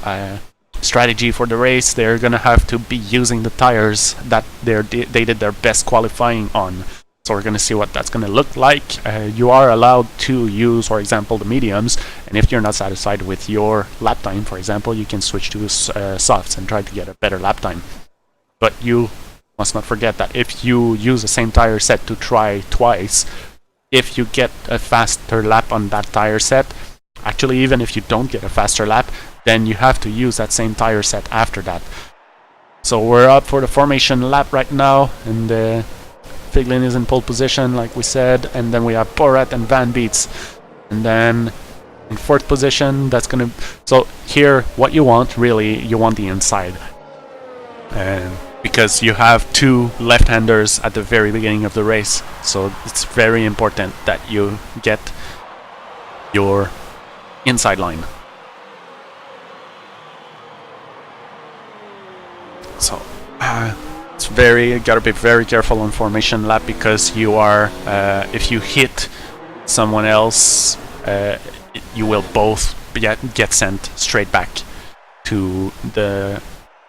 strategy for the race. They're gonna have to be using the tires that they did their best qualifying on. So we're gonna see what that's gonna look like. You are allowed to use, for example, the mediums, and if you're not satisfied with your lap time, for example, you can switch to softs and try to get a better lap time. But you must not forget that if you use the same tire set to try twice, if you get a faster lap on that tire set, actually even if you don't get a faster lap, then you have to use that same tire set after that. So we're up for the formation lap right now, and Figlin is in pole position like we said, and then we have Borat and Van Beets, and then in 4th position, that's gonna... So here, what you want, really, you want the inside. Because you have 2 left-handers at the very beginning of the race, so it's very important that you get your inside line. So it's gotta be very careful on formation lap, because you are if you hit someone else, you will both get sent straight back to the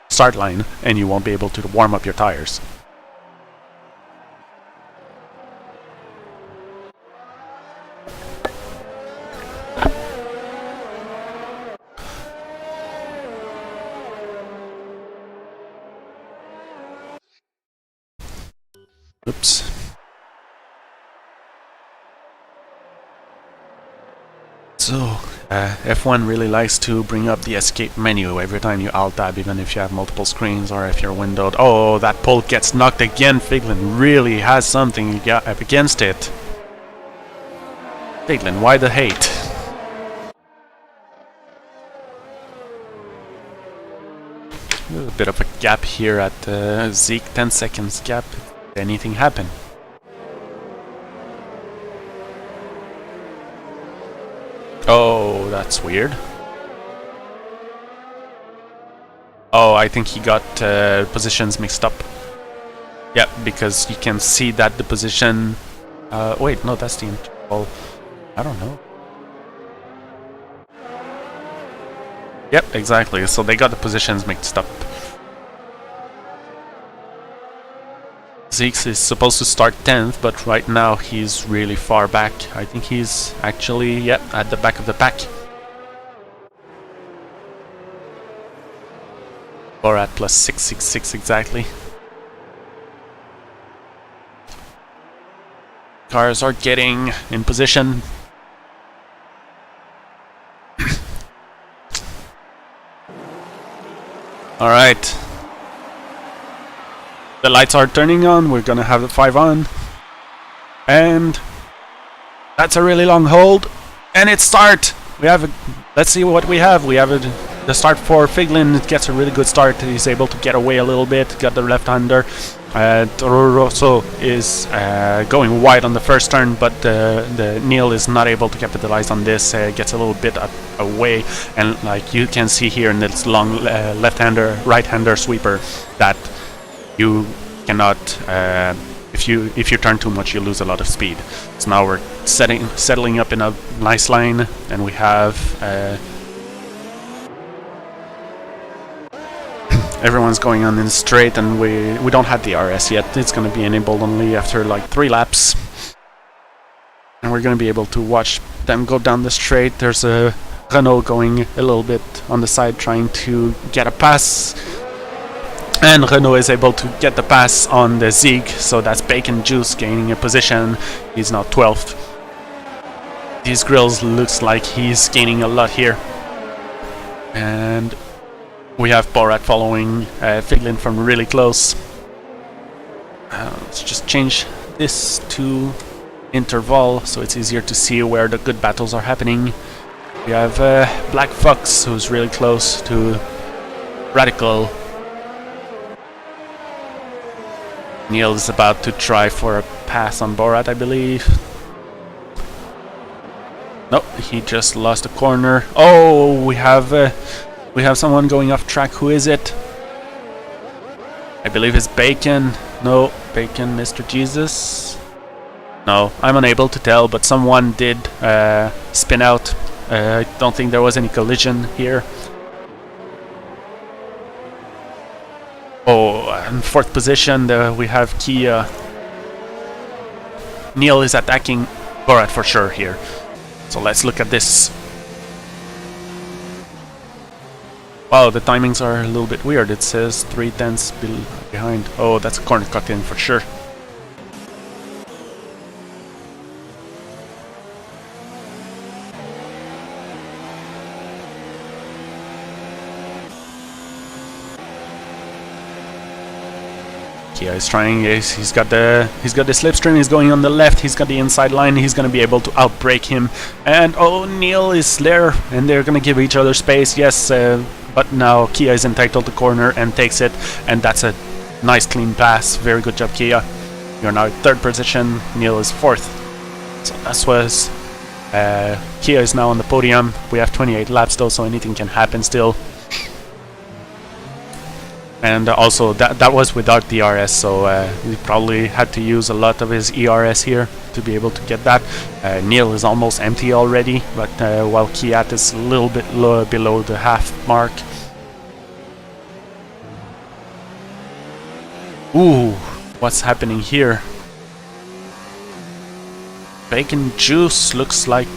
start line, and you won't be able to warm up your tires. Oops. So, F1 really likes to bring up the escape menu every time you alt-tab, even if you have multiple screens or if you're windowed. Oh, that pole gets knocked again. Figlin really has something up against it. Figlin, why the hate? A bit of a gap here at Zeke, 10 seconds gap. Did anything happen? Oh, that's weird. Oh, I think he got positions mixed up. Yeah, because you can see that the position... wait, no, that's the interval. I don't know. Yep, exactly. So they got the positions mixed up. Zeke is supposed to start 10th, but right now he's really far back. I think he's actually, yep, at the back of the pack. Borat plus 666 exactly. Cars are getting in position. Alright. The lights are turning on. We're gonna have the 5 on. And that's a really long hold. And it's start! We have a, let's see what we have. We have the start for Figlin. It gets a really good start. He's able to get away a little bit. Got the left-hander. Rosso is going wide on the first turn, but the Neil is not able to capitalize on this. Gets a little bit away, and like you can see here in this long left-hander, right-hander sweeper, that you cannot. If you turn too much, you lose a lot of speed. So now we're settling up in a nice line, and we have. Everyone's going on in straight, and we don't have the RS yet. It's going to be enabled only after like 3 laps, and we're going to be able to watch them go down the straight. There's a Renault going a little bit on the side trying to get a pass, and Renault is able to get the pass on the Zig, so that's Bacon Juice gaining a position. He's now 12th. These grills looks like he's gaining a lot here, and we have Borat following Figlin from really close. Let's just change this to interval so it's easier to see where the good battles are happening. We have Black Fox, who's really close to Radical. Neil is about to try for a pass on Borat, I believe. Nope, he just lost a corner. Oh, we have someone going off track. Who is it? I believe it's Bacon. No, Bacon, Mr. Jesus. No, I'm unable to tell, but someone did spin out. I don't think there was any collision here. Oh, in 4th position, we have Kia. Neil is attacking Borat for sure here. So let's look at this. Wow, the timings are a little bit weird. It says 3/10 behind. Oh, that's a corner cut in for sure. Kia is trying. He's got the slipstream. He's going on the left. He's got the inside line. He's gonna be able to outbrake him. And oh, Neil is there, and they're gonna give each other space. Yes, but now Kia is entitled to corner and takes it, and that's a nice clean pass. Very good job, Kia. You're now 3rd position. Neil is 4th. So that was. Kia is now on the podium. We have 28 laps though, so anything can happen still. And also that was without the RS, so he probably had to use a lot of his ERS here to be able to get that. Neil is almost empty already, but while Kiat is a little bit below the half mark. Ooh, what's happening here? Bacon Juice looks like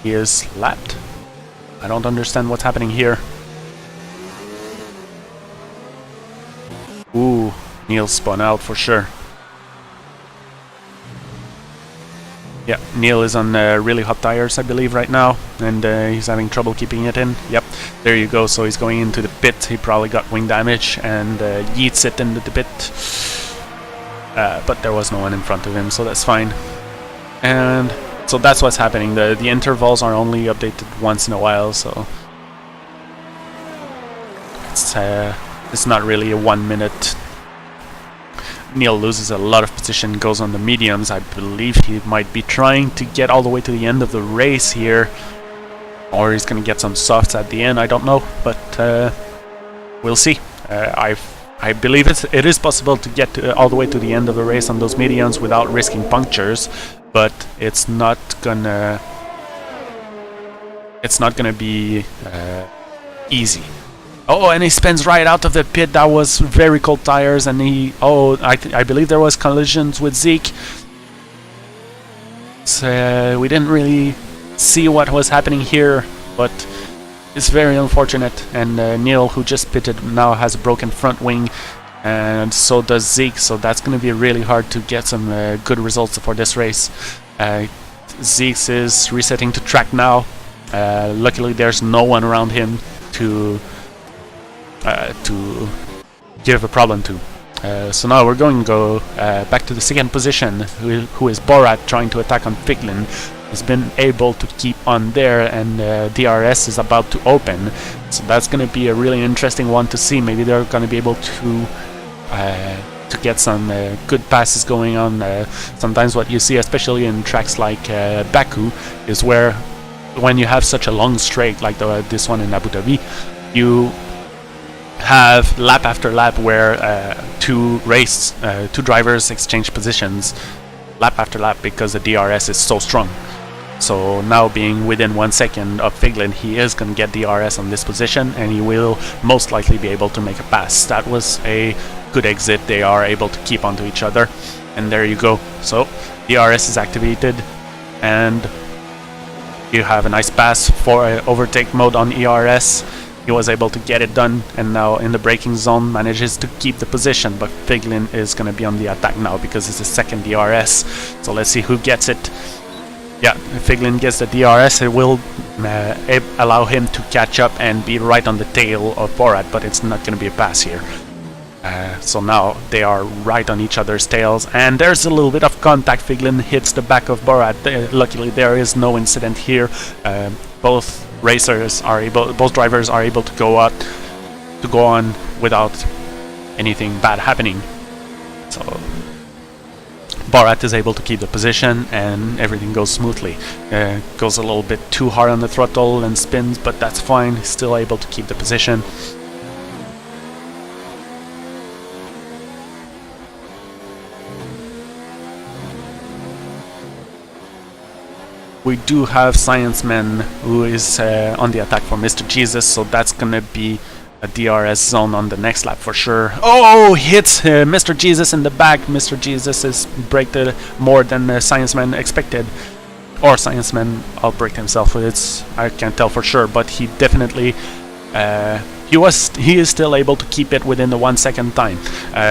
he is lapped. I don't understand what's happening here. Ooh, Neil spun out for sure. Yeah, Neil is on really hot tires, I believe, right now, and he's having trouble keeping it in. Yep, there you go. So he's going into the pit. He probably got wing damage and yeets it into the pit. But there was no one in front of him, so that's fine. And so that's what's happening. The intervals are only updated once in a while, so it's not really a 1 minute. Neil loses a lot of position, goes on the mediums. I believe he might be trying to get all the way to the end of the race here, or he's going to get some softs at the end. I don't know, but we'll see. I believe it is possible to get all the way to the end of the race on those mediums without risking punctures, but it's not gonna be easy. Oh, and he spins right out of the pit. That was very cold tires, and I believe there was collisions with Zeke. So we didn't really see what was happening here, but It's very unfortunate, and Neil, who just pitted, now has a broken front wing, and so does Zeke, so that's going to be really hard to get some good results for this race. Zeke is resetting to track now. Luckily there's no one around him to give a problem to. So now we're going to go back to the second position, who is Borat, trying to attack on Figlin. He's been able to keep on there, and DRS is about to open. So that's going to be a really interesting one to see. Maybe they're going to be able to get some good passes going on. Sometimes what you see, especially in tracks like Baku, is where when you have such a long straight like this one in Abu Dhabi, you have lap after lap where two drivers exchange positions lap after lap because the DRS is so strong. So now, being within 1 second of Figlin, he is going to get DRS on this position, and he will most likely be able to make a pass. That was a good exit. They are able to keep onto each other, and there you go. So DRS is activated, and you have a nice pass for overtake mode on ERS. He was able to get it done, and now in the braking zone manages to keep the position, but Figlin is going to be on the attack now because it's the second DRS. So let's see who gets it. Yeah, if Figlin gets the DRS, it will allow him to catch up and be right on the tail of Borat, but it's not going to be a pass here. So now they are right on each other's tails, and there's a little bit of contact. Figlin hits the back of Borat. Luckily, there is no incident here. Both drivers are able to go on without anything bad happening. So Borat is able to keep the position, and everything goes smoothly. Goes a little bit too hard on the throttle and spins, but that's fine. He's still able to keep the position. We do have Scienceman who is on the attack for Mr. Jesus, so that's gonna be a DRS zone on the next lap for sure. Oh, hits Mr. Jesus in the back. Mr. Jesus is braked more than Scienceman expected, or Scienceman outbraked himself. I can't tell for sure, but he definitely he is still able to keep it within the 1 second time.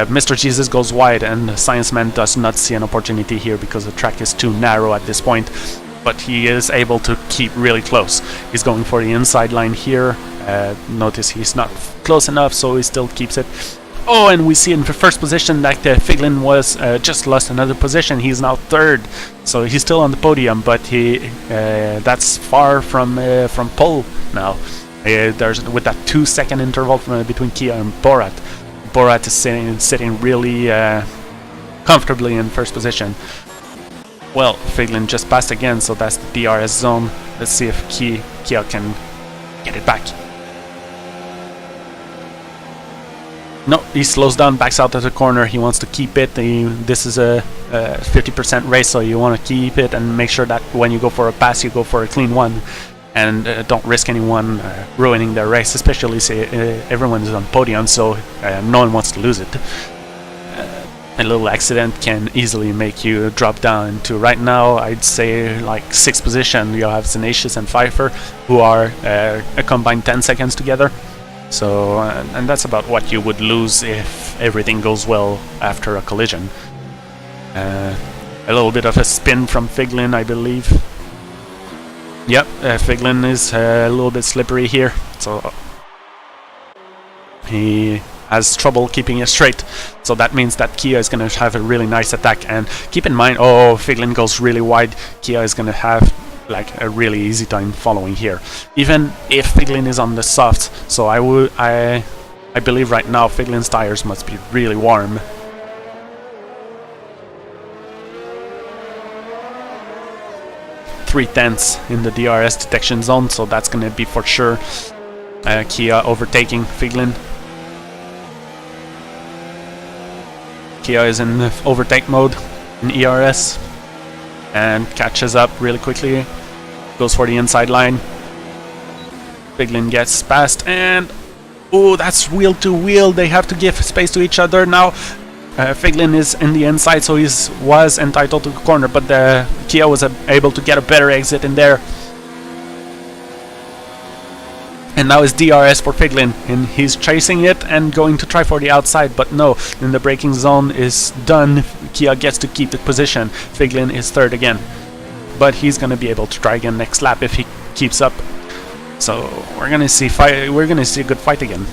Mr. Jesus goes wide, and Scienceman does not see an opportunity here because the track is too narrow at this point. But he is able to keep really close. He's going for the inside line here. Notice he's not close enough, so he still keeps it. Oh, and we see in the first position that Figlin was just lost another position. He's now third, so he's still on the podium, but that's far from pole now. There's with that 2 second interval between Kia and Borat. Borat is sitting really comfortably in first position. Well, Figlin just passed again, so that's the DRS zone. Let's see if Kia can get it back. No, he slows down, backs out of the corner. He wants to keep it. This is a 50% race, so you want to keep it and make sure that when you go for a pass, you go for a clean one. And don't risk anyone ruining their race, especially say everyone is on podium, so no one wants to lose it. A little accident can easily make you drop down to, right now, I'd say like 6th position. You have Zenacious and Pfeiffer, who are a combined 10 seconds together. So, and that's about what you would lose if everything goes well after a collision. A little bit of a spin from Figlin, I believe. Yep, Figlin is a little bit slippery here, so he has trouble keeping it straight, so that means that Kia is going to have a really nice attack. And keep in mind, oh, Figlin goes really wide. Kia is going to have like a really easy time following here, even if Figlin is on the soft. So I believe right now Figlin's tires must be really warm. .3 in the DRS detection zone, so that's going to be for sure Kia overtaking Figlin. Kia is in the overtake mode in ERS and catches up really quickly, goes for the inside line. Figlin gets past, and oh, that's wheel to wheel. They have to give space to each other now. Figlin is in the inside, so he was entitled to the corner, but Kia was able to get a better exit in there. And now it's DRS for Figlin, and he's chasing it and going to try for the outside, but no, then the braking zone is done. Kia gets to keep the position. Figlin is third again, but he's gonna be able to try again next lap if he keeps up. So we're gonna see a good fight again.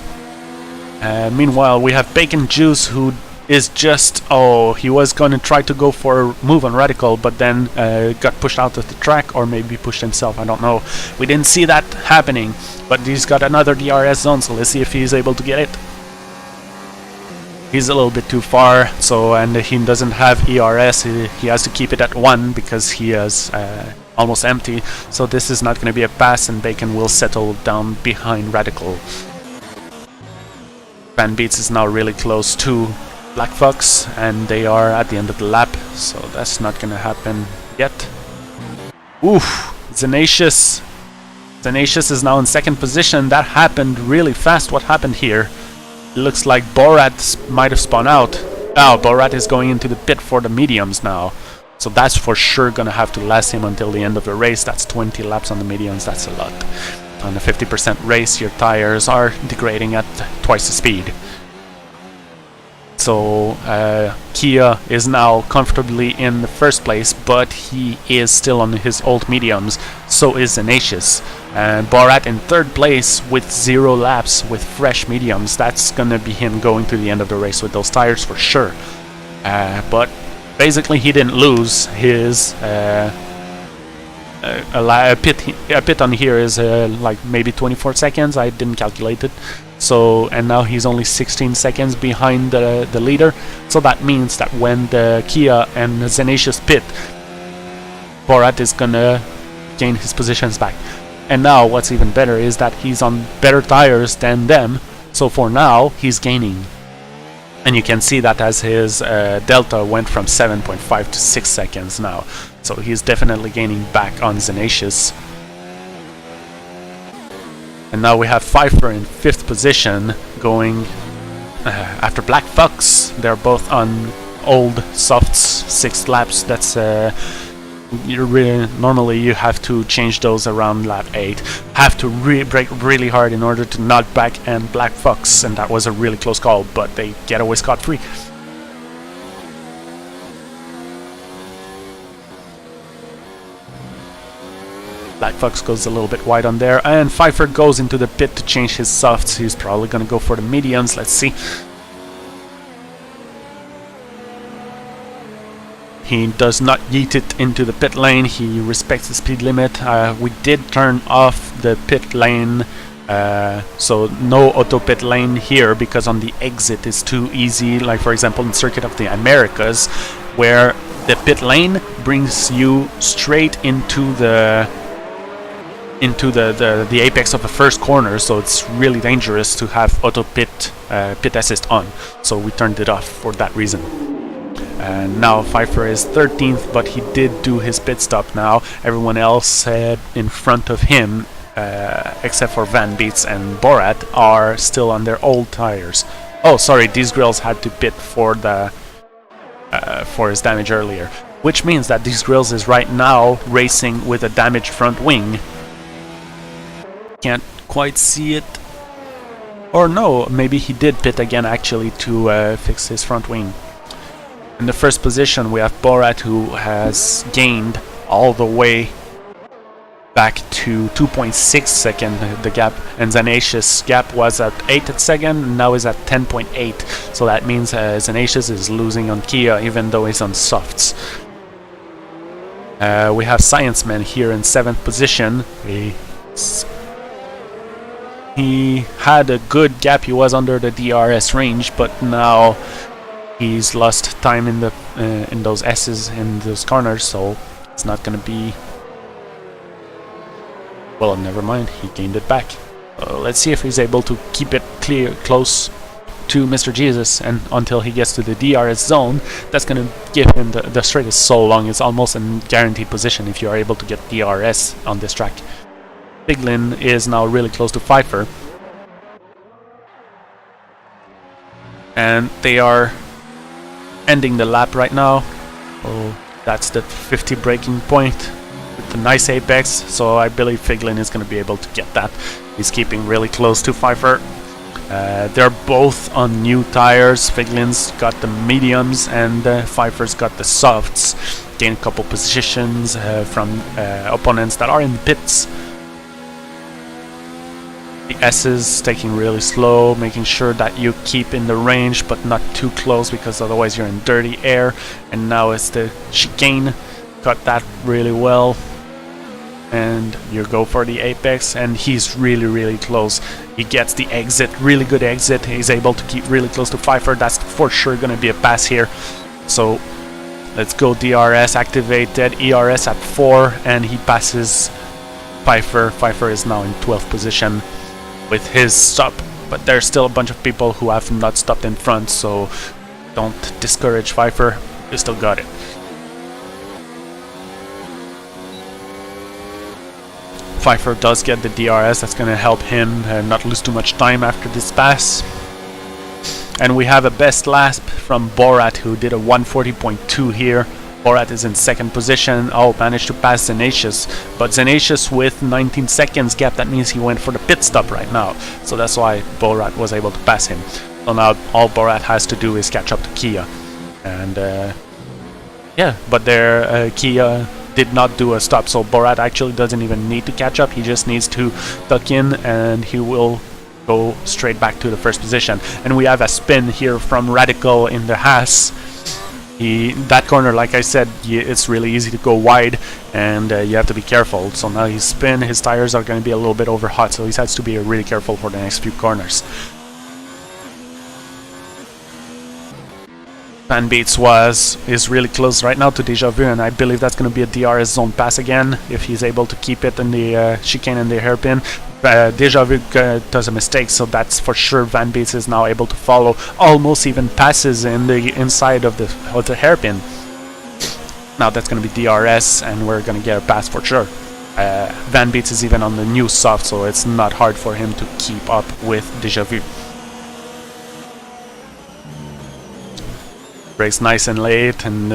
Meanwhile, we have Bacon Juice, who is just, he was going to try to go for a move on Radical, but then got pushed out of the track, or maybe pushed himself, I don't know. We didn't see that happening, but he's got another DRS zone, so let's see if he's able to get it. He's a little bit too far, and he doesn't have ERS, he has to keep it at 1 because he is almost empty, so this is not going to be a pass, and Bacon will settle down behind Radical. Van Beats is now really close to Black Fox, and they are at the end of the lap, so that's not gonna happen yet. Oof! Zenacious is now in second position. That happened really fast. What happened here? It looks like Borat might have spun out. Oh, Borat is going into the pit for the mediums now, so that's for sure gonna have to last him until the end of the race. That's 20 laps on the mediums, that's a lot. On a 50% race, your tires are degrading at twice the speed. So Kia is now comfortably in the first place, but he is still on his old mediums. So is Zenacious. And Borat in third place with 0 laps with fresh mediums. That's gonna be him going to the end of the race with those tires for sure. But basically he didn't lose his a pit on here is like maybe 24 seconds. I didn't calculate it. So, and now he's only 16 seconds behind the leader. So that means that when the Kia and Zenacious pit, Borat is gonna gain his positions back. And now what's even better is that he's on better tires than them. So for now he's gaining. And you can see that as his delta went from 7.5 to 6 seconds now. So he's definitely gaining back on Zenacious. And now we have Pfeiffer in 5th position going after Black Fox. They're both on old softs, 6 laps. That's normally you have to change those around lap 8. Have to brake really hard in order to knock back and Black Fox, and that was a really close call, but they get away scot-free. Black Fox goes a little bit wide on there, and Pfeiffer goes into the pit to change his softs. He's probably gonna go for the mediums. Let's see. He does not yeet it into the pit lane. He respects the speed limit. We did turn off the pit lane, so no auto pit lane here, because on the exit is too easy. Like for example in Circuit of the Americas, where the pit lane brings you straight into the apex of the first corner, so it's really dangerous to have auto pit assist on. So we turned it off for that reason. And now Pfeiffer is 13th, but he did do his pit stop now. Everyone else in front of him, except for Van Beets and Borat, are still on their old tires. Oh, sorry, these grills had to pit for the for his damage earlier, which means that these grills is right now racing with a damaged front wing. Can't quite see it. Or no, maybe he did pit again actually to fix his front wing. In the first position we have Borat, who has gained all the way back to 2.6 second the gap, and Zenacious gap was at 8 second, and now is at 10.8. So that means Zenacious is losing on Kia even though he's on softs. We have Scienceman here in 7th position. He had a good gap. He was under the DRS range, but now he's lost time in the in those S's in those corners, so it's not gonna be. Well, never mind. He gained it back. Let's see if he's able to keep it close to Mr. Jesus, and until he gets to the DRS zone. That's gonna give him the straight is so long. It's almost a guaranteed position if you are able to get DRS on this track. Piglin is now really close to Pfeiffer, and they are ending the lap right now. Oh, that's the 50 braking point. with a nice apex, so I believe Figlin is going to be able to get that. He's keeping really close to Pfeiffer. They're both on new tires. Figlin's got the mediums and Pfeiffer's got the softs. Gain a couple positions from opponents that are in the pits. The S's taking really slow, making sure that you keep in the range but not too close, because otherwise you're in dirty air. And now it's the chicane. Got that really well. And you go for the apex, and he's really close. He gets the exit, really good exit. He's able to keep really close to Pfeiffer. That's for sure going to be a pass here. So let's go. DRS activated, ERS at 4, and he passes Pfeiffer. Pfeiffer is now in 12th position with his stop, but there's still a bunch of people who have not stopped in front, so don't discourage Pfeiffer. You still got it. Pfeiffer does get the DRS. That's going to help him not lose too much time after this pass. And we have a best lap from Borat, who did a 140.2 here. Borat is in 2nd position. Oh, managed to pass Zenacious. But Zenacious with 19 seconds gap, that means he went for the pit stop right now. So that's why Borat was able to pass him. So now all Borat has to do is catch up to Kia. And yeah, but their Kia did not do a stop, so Borat actually doesn't even need to catch up. He just needs to tuck in and he will go straight back to the 1st position. And we have a spin here from Radical in the Haas. That corner, like I said, it's really easy to go wide, and you have to be careful. So now he's spin, his tires are going to be a little bit over hot, so he has to be really careful for the next few corners. Van Beets is really close right now to Deja Vu, and I believe that's going to be a DRS zone pass again if he's able to keep it in the chicane and the hairpin. Deja Vu does a mistake, so that's for sure. Van Beets is now able to follow, almost even passes in the inside of the hairpin. Now that's going to be DRS, and we're going to get a pass for sure. Van Beets is even on the new soft, so it's not hard for him to keep up with Deja Vu. Breaks nice and late, and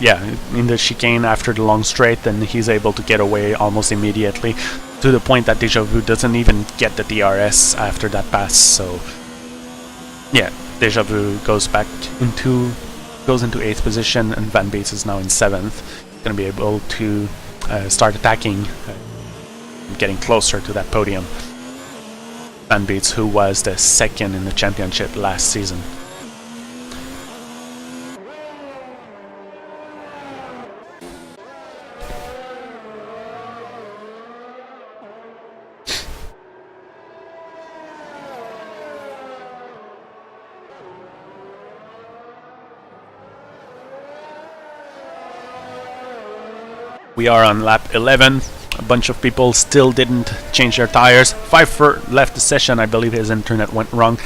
yeah, in the chicane after the long straight, then he's able to get away almost immediately, to the point that Deja Vu doesn't even get the DRS after that pass. So yeah, Deja Vu goes into 8th position, and Van Beets is now in 7th. Gonna be able to start attacking, getting closer to that podium. Van Beets, who was the 2nd in the championship last season. We are on lap 11. A bunch of people still didn't change their tires. Pfeiffer left the session. I believe his internet went wrong.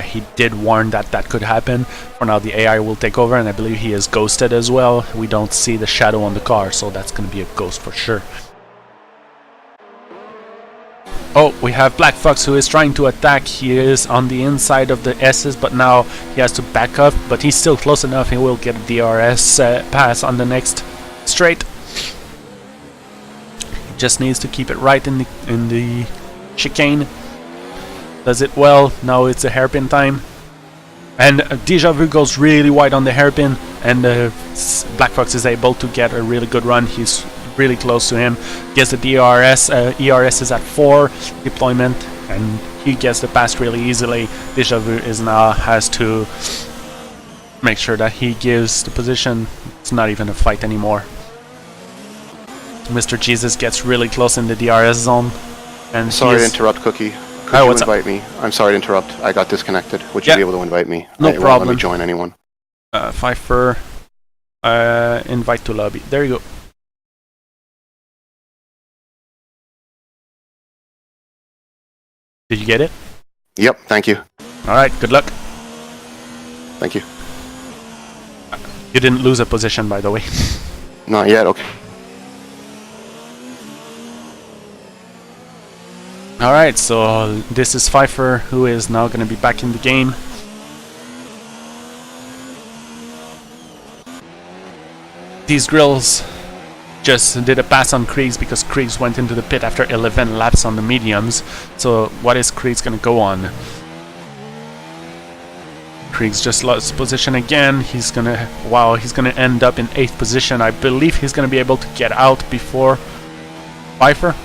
He did warn that that could happen. For now, the AI will take over, and I believe he is ghosted as well. We don't see the shadow on the car, so that's going to be a ghost for sure. Oh, we have Black Fox, who is trying to attack. He is on the inside of the S's, but now he has to back up. But he's still close enough. He will get a DRS pass on the next straight. Just needs to keep it right in the chicane. Does it well. Now it's a hairpin time, and Deja Vu goes really wide on the hairpin, and Black Fox is able to get a really good run. He's really close to him. Gets the DRS. ERS is at 4 deployment, and he gets the pass really easily. Deja Vu has to make sure that he gives the position. It's not even a fight anymore. Mr. Jesus gets really close in the DRS zone, and sorry to interrupt, Cookie. Could you invite me? I'm sorry to interrupt. I got disconnected. Would you be able to invite me? No It problem. won't let me join anyone. Pfeiffer, invite to lobby. There you go. Did you get it? Yep. Thank you. All right. Good luck. Thank you. You didn't lose a position, by the way. Not yet. Okay. Alright, so this is Pfeiffer, who is now going to be back in the game. These grills just did a pass on Kriegs because Kriegs went into the pit after 11 laps on the mediums. So what is Kriegs going to go on? Kriegs just lost position again. He's going to end up in 8th position. I believe he's going to be able to get out before Pfeiffer.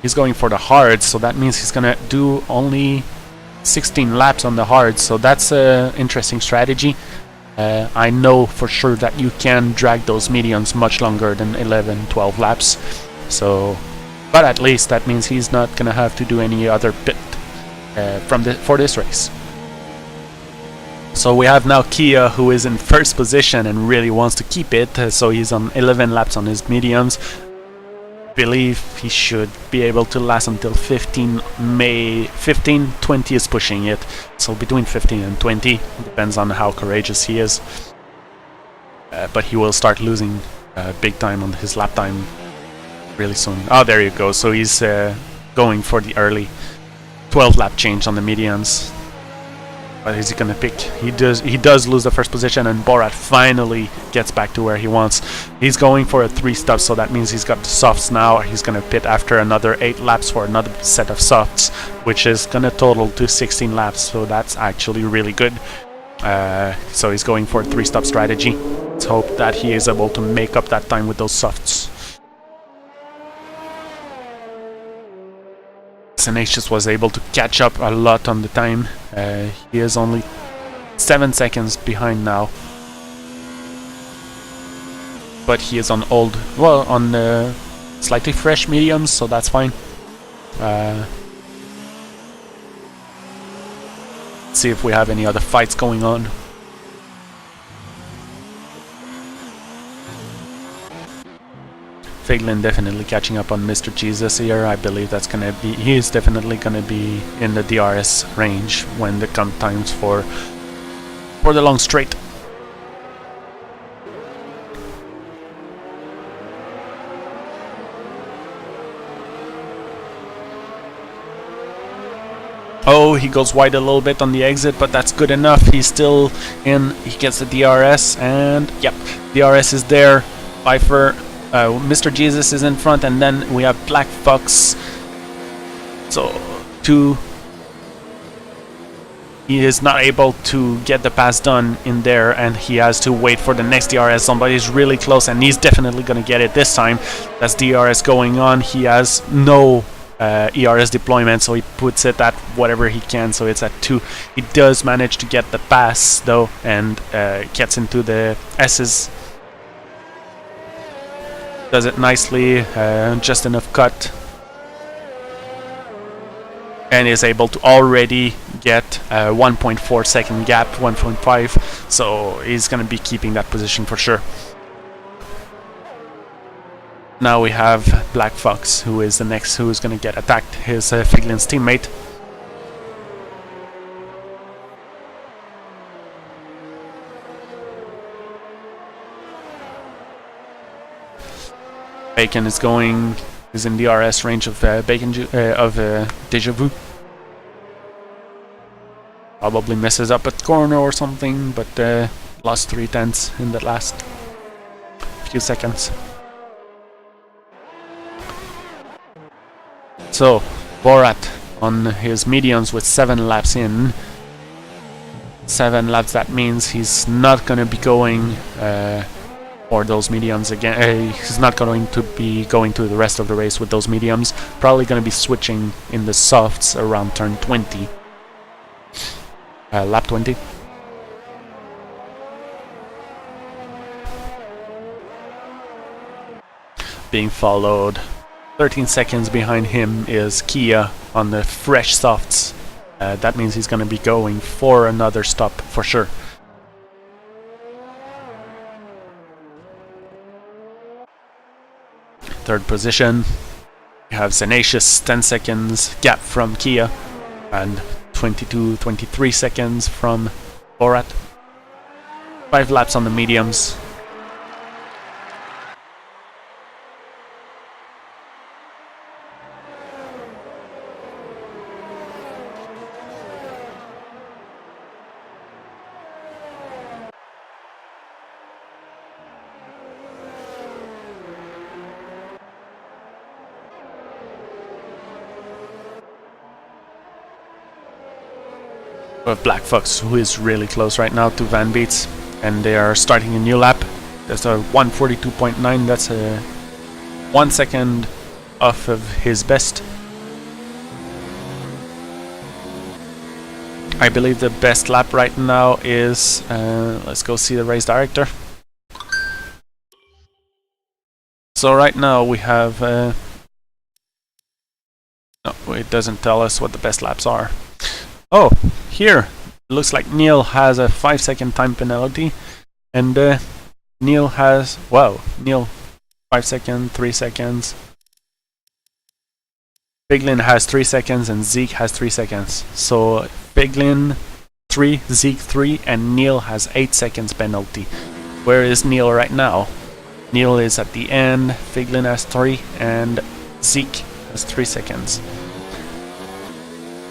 He's going for the hards, so that means he's going to do only 16 laps on the hards. So that's an interesting strategy. I know for sure that you can drag those mediums much longer than 11, 12 laps. So, but at least that means he's not gonna have to do any other pit for this race. So we have now Kia, who is in first position and really wants to keep it. So he's on 11 laps on his mediums. Believe he should be able to last until 15. 20 is pushing it, so between 15 and 20 depends on how courageous he is, but he will start losing big time on his lap time really soon. Oh, there you go. So he's going for the early 12 lap change on the mediums. What is he gonna pick? He does lose the first position, and Borat finally gets back to where he wants. He's going for a 3-stop, so that means he's got the softs now. He's gonna pit after another 8 laps for another set of softs, which is gonna total to 16 laps, so that's actually really good. So he's going for a 3-stop strategy. Let's hope that he is able to make up that time with those softs. Tenacious was able to catch up a lot on the time. He is only 7 seconds behind now, but he is on slightly fresh mediums, so that's fine. See if we have any other fights going on. Figlin definitely catching up on Mr. Jesus here. I believe that's gonna be, he is definitely gonna be in the DRS range when the come times for the long straight. Oh, he goes wide a little bit on the exit, but that's good enough. He's still in. He gets the DRS, and yep, DRS is there. Pfeiffer. Mr. Jesus is in front, and then we have Black Fox. So, he is not able to get the pass done in there, and he has to wait for the next DRS. Somebody's really close, and he's definitely going to get it this time. That's DRS going on. He has no ERS deployment, so he puts it at whatever he can, so it's at 2. He does manage to get the pass, though, and gets into the S's. Does it nicely, just enough cut, and is able to already get a 1.4 second gap, 1.5, so he's going to be keeping that position for sure. Now we have Black Fox, who is the next who is going to get attacked, his Figlin's teammate. Bacon is in the RS range of Deja Vu. Probably messes up at corner or something, but lost 3/10 in the last few seconds. So Borat on his mediums with 7 laps in. 7 laps, that means he's not gonna be going or those mediums again. He's not going to be going to the rest of the race with those mediums. Probably going to be switching in the softs around turn 20. Lap 20. Being followed 13 seconds behind him is Kia on the fresh softs. That means he's going to be going for another stop for sure. Third position, you have Tenacious, 10 seconds gap from Kia, and 23 seconds from Borat. 5 laps on the mediums. Of Black Fox, who is really close right now to Van Beets, and they are starting a new lap. That's a 142.9. That's a 1 second off of his best. I believe the best lap right now is, let's go see the race director. So right now we have, no, it doesn't tell us what the best laps are. Oh, here, it looks like Neil has a 5-second time penalty, and Neil has, wow, Neil 5 seconds, 3 seconds. Figlin has 3 seconds and Zeke has 3 seconds. So Figlin 3, Zeke 3, and Neil has 8 seconds penalty. Where is Neil right now? Neil is at the end, Figlin has 3, and Zeke has 3 seconds.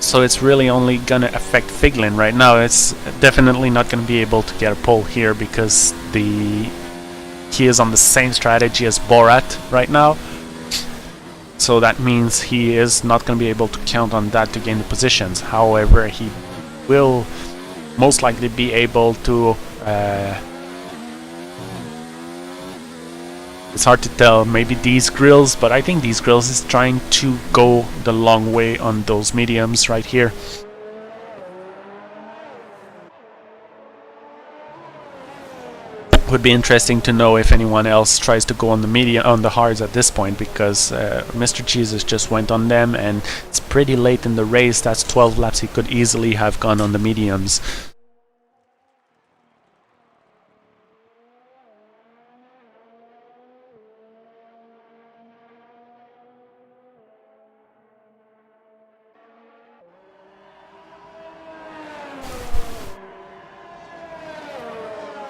So it's really only gonna affect Figlin right now. It's definitely not gonna be able to get a pole here because he is on the same strategy as Borat right now. So that means he is not going to be able to count on that to gain the positions. However, he will most likely be able to... it's hard to tell, maybe these grills, but I think these grills is trying to go the long way on those mediums right here. Would be interesting to know if anyone else tries to go on the medium, on the hards at this point, because Mr. Jesus just went on them and it's pretty late in the race. That's 12 laps. He could easily have gone on the mediums.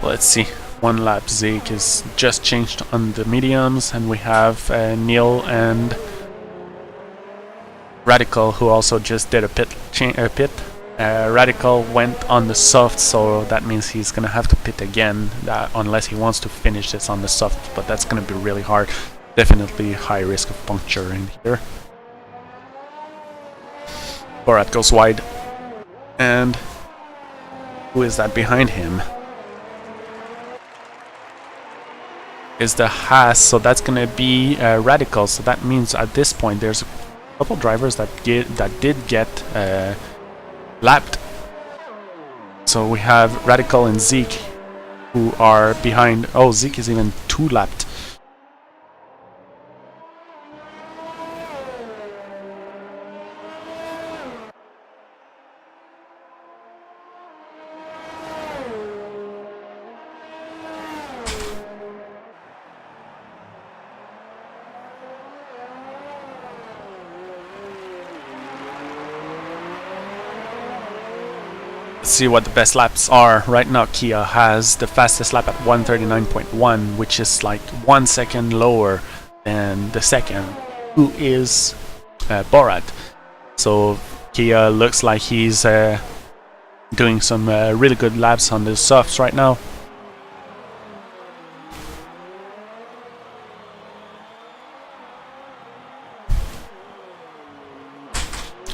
Let's see. One lap Zeke is just changed on the mediums, and we have Neil and Radical, who also just did a pit. Radical went on the soft, so that means he's gonna have to pit again, unless he wants to finish this on the soft, but that's gonna be really hard. Definitely high risk of puncture in here. Borat goes wide, and who is that behind him? Is the Haas, so that's gonna be Radical. So that means at this point there's a couple drivers that did get lapped. So we have Radical and Zeke, who are behind. Oh, Zeke is even 2 lapped. See what the best laps are. Right now Kia has the fastest lap at 139.1, which is like 1 second lower than the second, who is Borat. So Kia looks like he's doing some really good laps on the softs right now.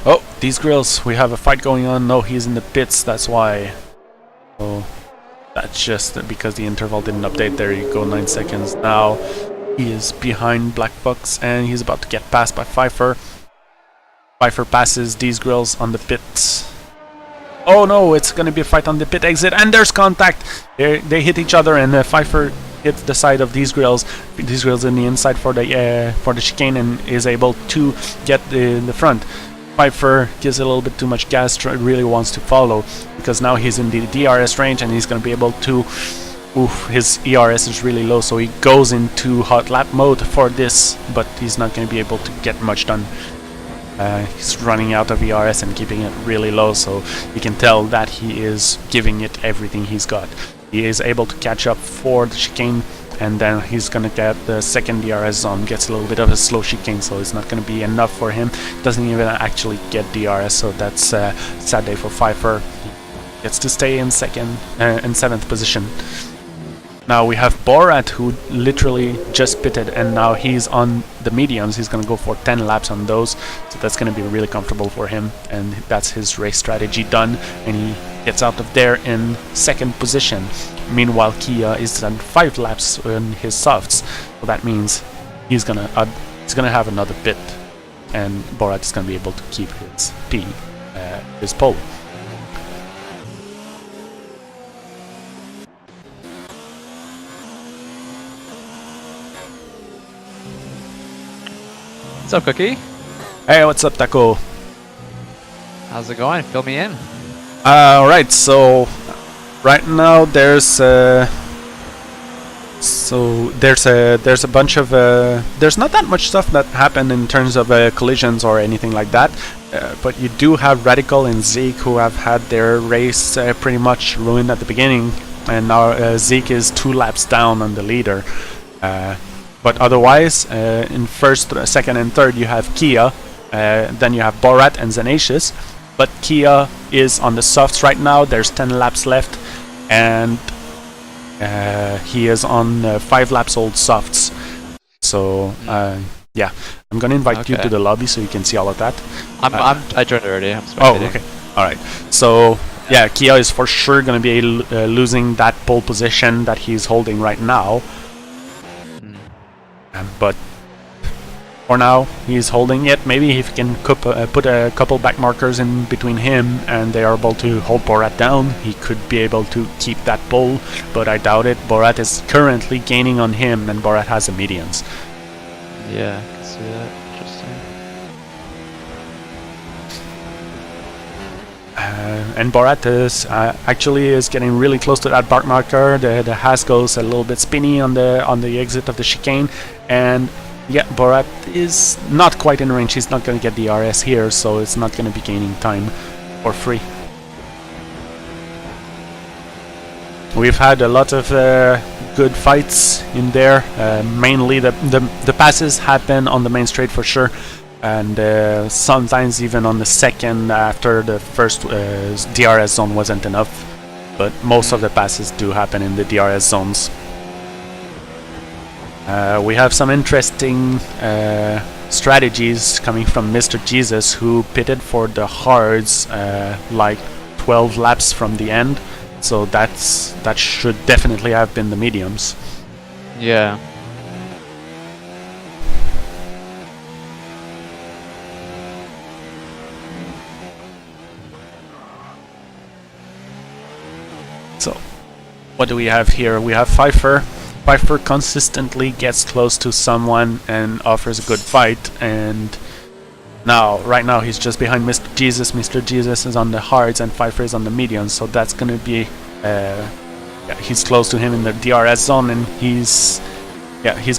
Oh, these grills, we have a fight going on. No, he's in the pits, that's why. Oh, that's just because the interval didn't update. There you go, 9 seconds. Now he is behind Black Box and he's about to get passed by Pfeiffer. Pfeiffer passes these grills on the pits. Oh no, it's gonna be a fight on the pit exit, and there's contact. They hit each other, and Pfeiffer hits the side of these grills. These grills in the inside for the chicane, and is able to get in the front. Pfeiffer gives a little bit too much gas, really wants to follow, because now he's in the DRS range and he's going to be able to... Oof, his ERS is really low, so he goes into hot lap mode for this, but he's not going to be able to get much done. He's running out of ERS and keeping it really low, so you can tell that he is giving it everything he's got. He is able to catch up for the chicane, and then he's gonna get the second DRS zone, gets a little bit of a slow chicane, so it's not gonna be enough for him. Doesn't even actually get DRS, so that's a sad day for Pfeiffer. He gets to stay in 7th position. Now we have Borat, who literally just pitted, and now he's on the mediums. He's going to go for 10 laps on those, so that's going to be really comfortable for him, and that's his race strategy done, and he gets out of there in second position. Meanwhile, Kia is on 5 laps in his softs, so that means he's going to have another pit, and Borat is going to be able to keep his pole. What's up, Cookie? Hey, what's up, Taco? How's it going? Fill me in. Alright, so right now there's a bunch of there's not that much stuff that happened in terms of collisions or anything like that, but you do have Radical and Zeke who have had their race pretty much ruined at the beginning, and now Zeke is 2 laps down on the leader. But otherwise, in first, second, and third, you have Kia. Then you have Borat and Zenacious. But Kia is on the softs right now. There's 10 laps left, and he is on 5 laps old softs. So yeah, I'm gonna invite you to the lobby so you can see all of that. I joined already. I'm spectating. Oh, okay. All right. So yeah, Kia is for sure gonna be losing that pole position that he's holding right now. But for now, he's holding it. Maybe if he can put a couple back markers in between him and they are able to hold Borat down, he could be able to keep that pole, but I doubt it. Borat is currently gaining on him, and Borat has the medians. Yeah, I can see that. Interesting. And Borat is actually getting really close to that back marker. The Haas goes a little bit spinny on the exit of the chicane, and yeah, Borat is not quite in range. He's not going to get the RS here, so it's not going to be gaining time for free. We've had a lot of good fights in there. Mainly the passes happen on the main straight for sure, and sometimes even on the second after the first DRS zone wasn't enough, but most of the passes do happen in the DRS zones. We have some interesting strategies coming from Mr. Jesus, who pitted for the hards like 12 laps from the end, so that should definitely have been the mediums. Yeah. So, what do we have here? We have Pfeiffer. Pfeiffer consistently gets close to someone and offers a good fight, and right now he's just behind Mr. Jesus. Mr. Jesus is on the hards and Pfeiffer is on the mediums, so that's gonna be he's close to him in the DRS zone, and he's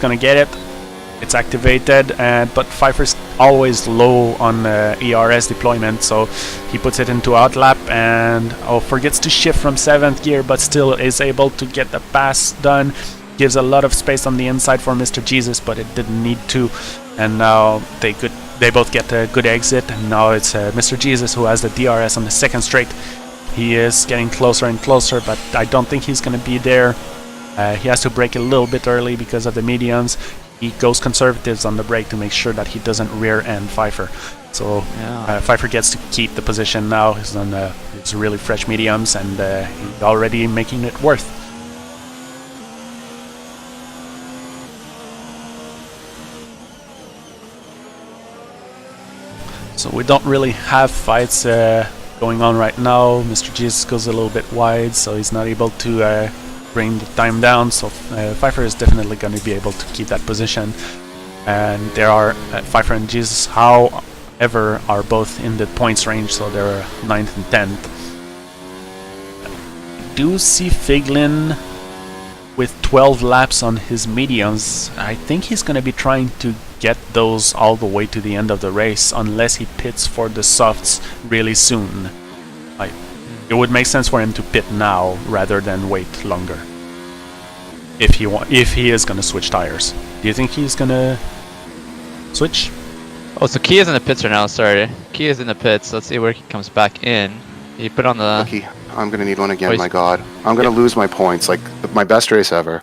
gonna get it. It's activated, but Pfeiffer's always low on ERS deployment, so he puts it into outlap and forgets to shift from 7th gear, but still is able to get the pass done. Gives a lot of space on the inside for Mr. Jesus, but it didn't need to, and now they both get a good exit, and now it's Mr. Jesus who has the DRS on the second straight. He is getting closer and closer, but I don't think he's going to be there. He has to brake a little bit early because of the mediums. He goes conservatives on the brake to make sure that he doesn't rear end Pfeiffer. So Pfeiffer gets to keep the position now. He's on it's really fresh mediums, and he's already making it worth. So we don't really have fights going on right now. Mr. Jesus goes a little bit wide, so he's not able to bring the time down, so Pfeiffer is definitely going to be able to keep that position. And there are Pfeiffer and Jesus, however, are both in the points range, so they're 9th and 10th. I do see Figlin with 12 laps on his mediums. I think he's going to be trying to get those all the way to the end of the race, unless he pits for the softs really soon. It would make sense for him to pit now rather than wait longer. If he is going to switch tires. Do you think he's going to switch? Oh, so Kia's in the pits right now, sorry. Kia's in the pits. Let's see where he comes back in. He put on the... I'm gonna need one again, Race. my god. I'm gonna lose my points, like my best race ever.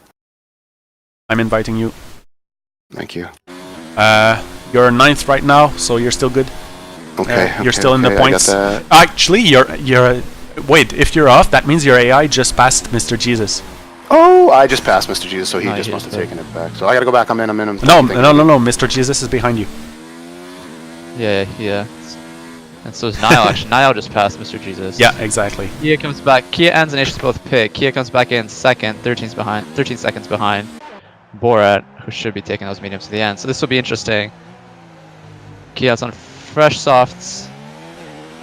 I'm inviting you. Thank you. You're 9th right now, so you're still good. Okay, you're still in the okay, I got points. that. Actually, you're. Wait, if you're off, that means your AI just passed Mr. Jesus. Oh, I just passed Mr. Jesus, so he No, just he must have did. taken it back. So I gotta go back. I'm in. No, Mr. Jesus is behind you. Yeah. And so is Niall actually. Niall just passed Mr. Jesus. Yeah, exactly. Kia comes back. Kia ends and Ace both pit. Kia comes back in second, 13 seconds behind Borat, who should be taking those mediums to the end. So this will be interesting. Kia's on fresh softs,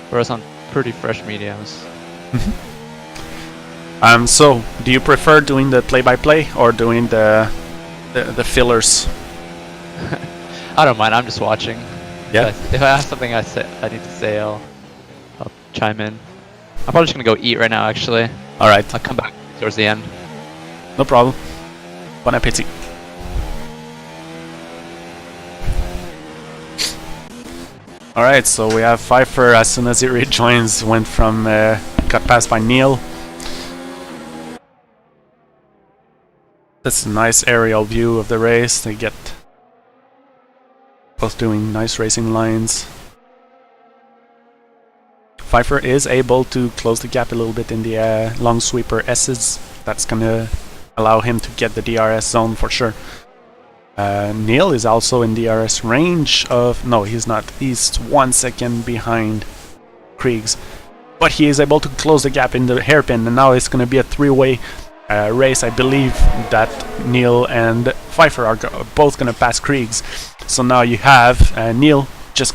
whereas on pretty fresh mediums. So do you prefer doing the play-by-play or doing the fillers? I don't mind. I'm just watching. Yeah. If I have something I need to say, I'll chime in. I'm probably just gonna go eat right now. Actually. All right. I'll come back towards the end. No problem. Bon appétit. All right. So we have Pfeiffer as soon as he rejoins went from got passed by Neil. That's a nice aerial view of the race. They get both doing nice racing lines. Pfeiffer is able to close the gap a little bit in the long sweeper S's. That's gonna allow him to get the DRS zone for sure. Neil is also in DRS range of... No, he's not. He's 1 second behind Kriegs. But he is able to close the gap in the hairpin, and now it's gonna be a three-way race. I believe that Neil and Pfeiffer are both gonna pass Kriegs. So now you have Neil just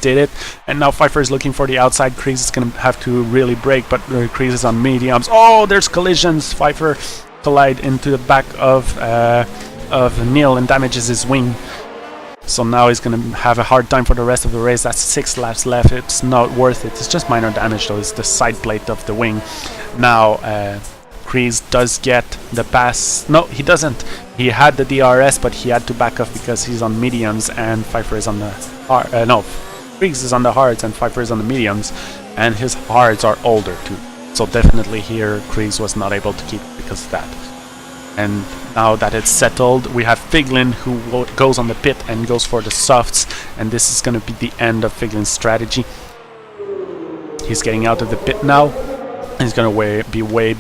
did it, and now Pfeiffer is looking for the outside. Kriegs is gonna have to really brake, but Kriegs is on mediums. Oh, there's collisions. Pfeiffer collide into the back of Neil and damages his wing. So now he's gonna have a hard time for the rest of the race. That's 6 laps left. It's not worth it. It's just minor damage though. It's the side plate of the wing. Now Kriegs does get the pass. No, he doesn't. He had the DRS, but he had to back off because he's on mediums and Pfeiffer is on the hard. No, Kriegs is on the hards and Pfeiffer is on the mediums, and his hards are older too. So definitely here, Kriegs was not able to keep it because of that. And now that it's settled, we have Figlin who goes on the pit and goes for the softs, and this is going to be the end of Figlin's strategy. He's getting out of the pit now. He's going to be way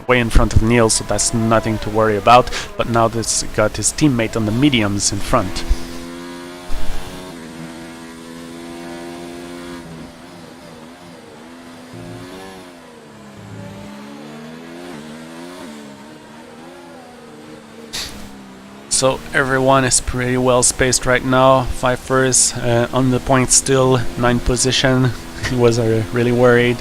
in front of Neil, so that's nothing to worry about. But now this got his teammate on the mediums in front. So everyone is pretty well spaced right now. Pfeiffer is on the point still, 9th position. He was really worried.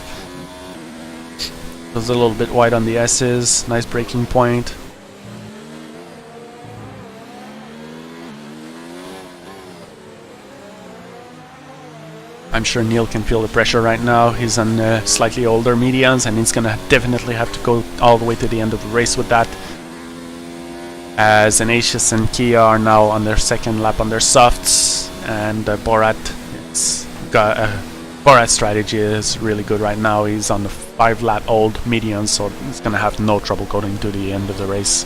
Was a little bit wide on the S's. Nice braking point. I'm sure Neil can feel the pressure right now. He's on slightly older mediums, and he's gonna definitely have to go all the way to the end of the race with that. As Ignatius and Kia are now on their second lap on their softs, and Borat's strategy is really good right now. He's on the 5-lap old medium, so he's gonna have no trouble going to the end of the race.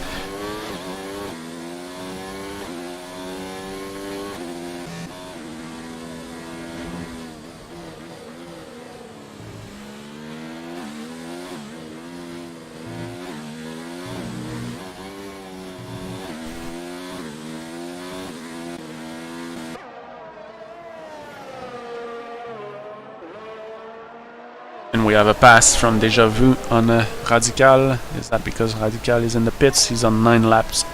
And we have a pass from Deja Vu on Radical. Is that because Radical is in the pits? He's on 9 laps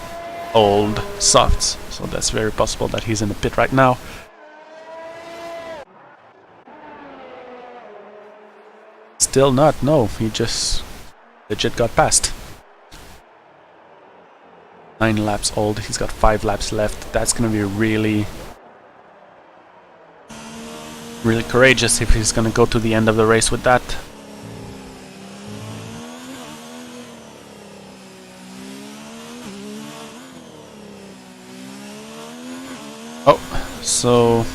old softs, so that's very possible that he's in the pit right now. Still not, no, he just legit got passed. 9 laps old, he's got 5 laps left. That's gonna be really courageous if he's gonna go to the end of the race with that. Oh, so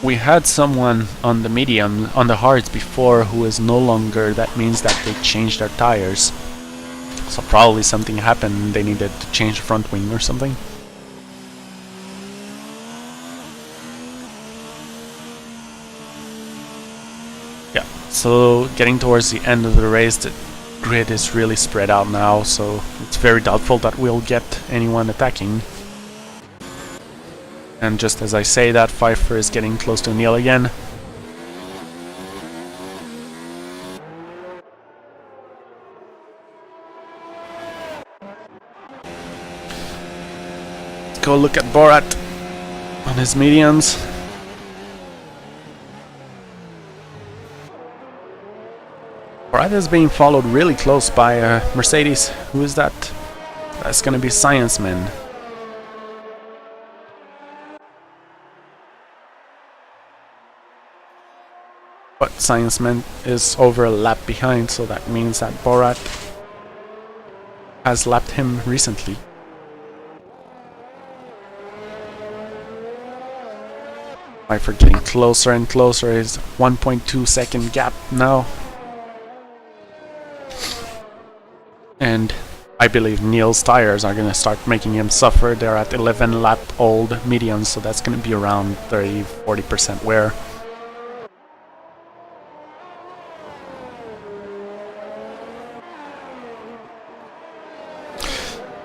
we had someone on the medium, on the hards before, who is no longer. That means that they changed their tires. So probably something happened. They needed to change the front wing or something. Yeah. So getting towards the end of the race, the grid is really spread out now. So it's very doubtful that we'll get anyone attacking. And just as I say that, Pfeiffer is getting close to Neil again. Let's go look at Borat on his mediums. Borat is being followed really close by Mercedes. Who is that? That's gonna be Science Man. But Science Man is over a lap behind, so that means that Borat has lapped him recently. Pfeiffer getting closer and closer. Is 1.2 second gap now. And I believe Neil's tires are going to start making him suffer. They're at 11 lap old mediums, so that's going to be around 30-40% wear.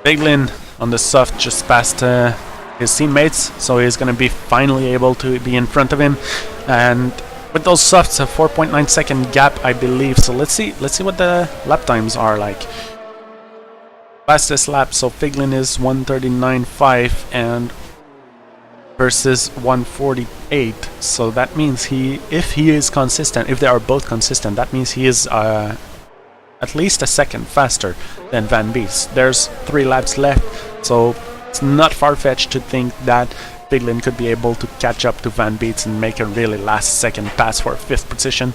Biglin on the soft just passed his teammates, so he's going to be finally able to be in front of him. And with those softs, a 4.9 second gap, I believe. So let's see what the lap times are like. Fastest lap, so Figlin is 139.5 and versus 148. So that means if he is consistent, if they are both consistent, that means he is at least a second faster than Van Bees. There's 3 laps left, so it's not far-fetched to think that Figlin could be able to catch up to Van Beets and make a really last-second pass for 5th position.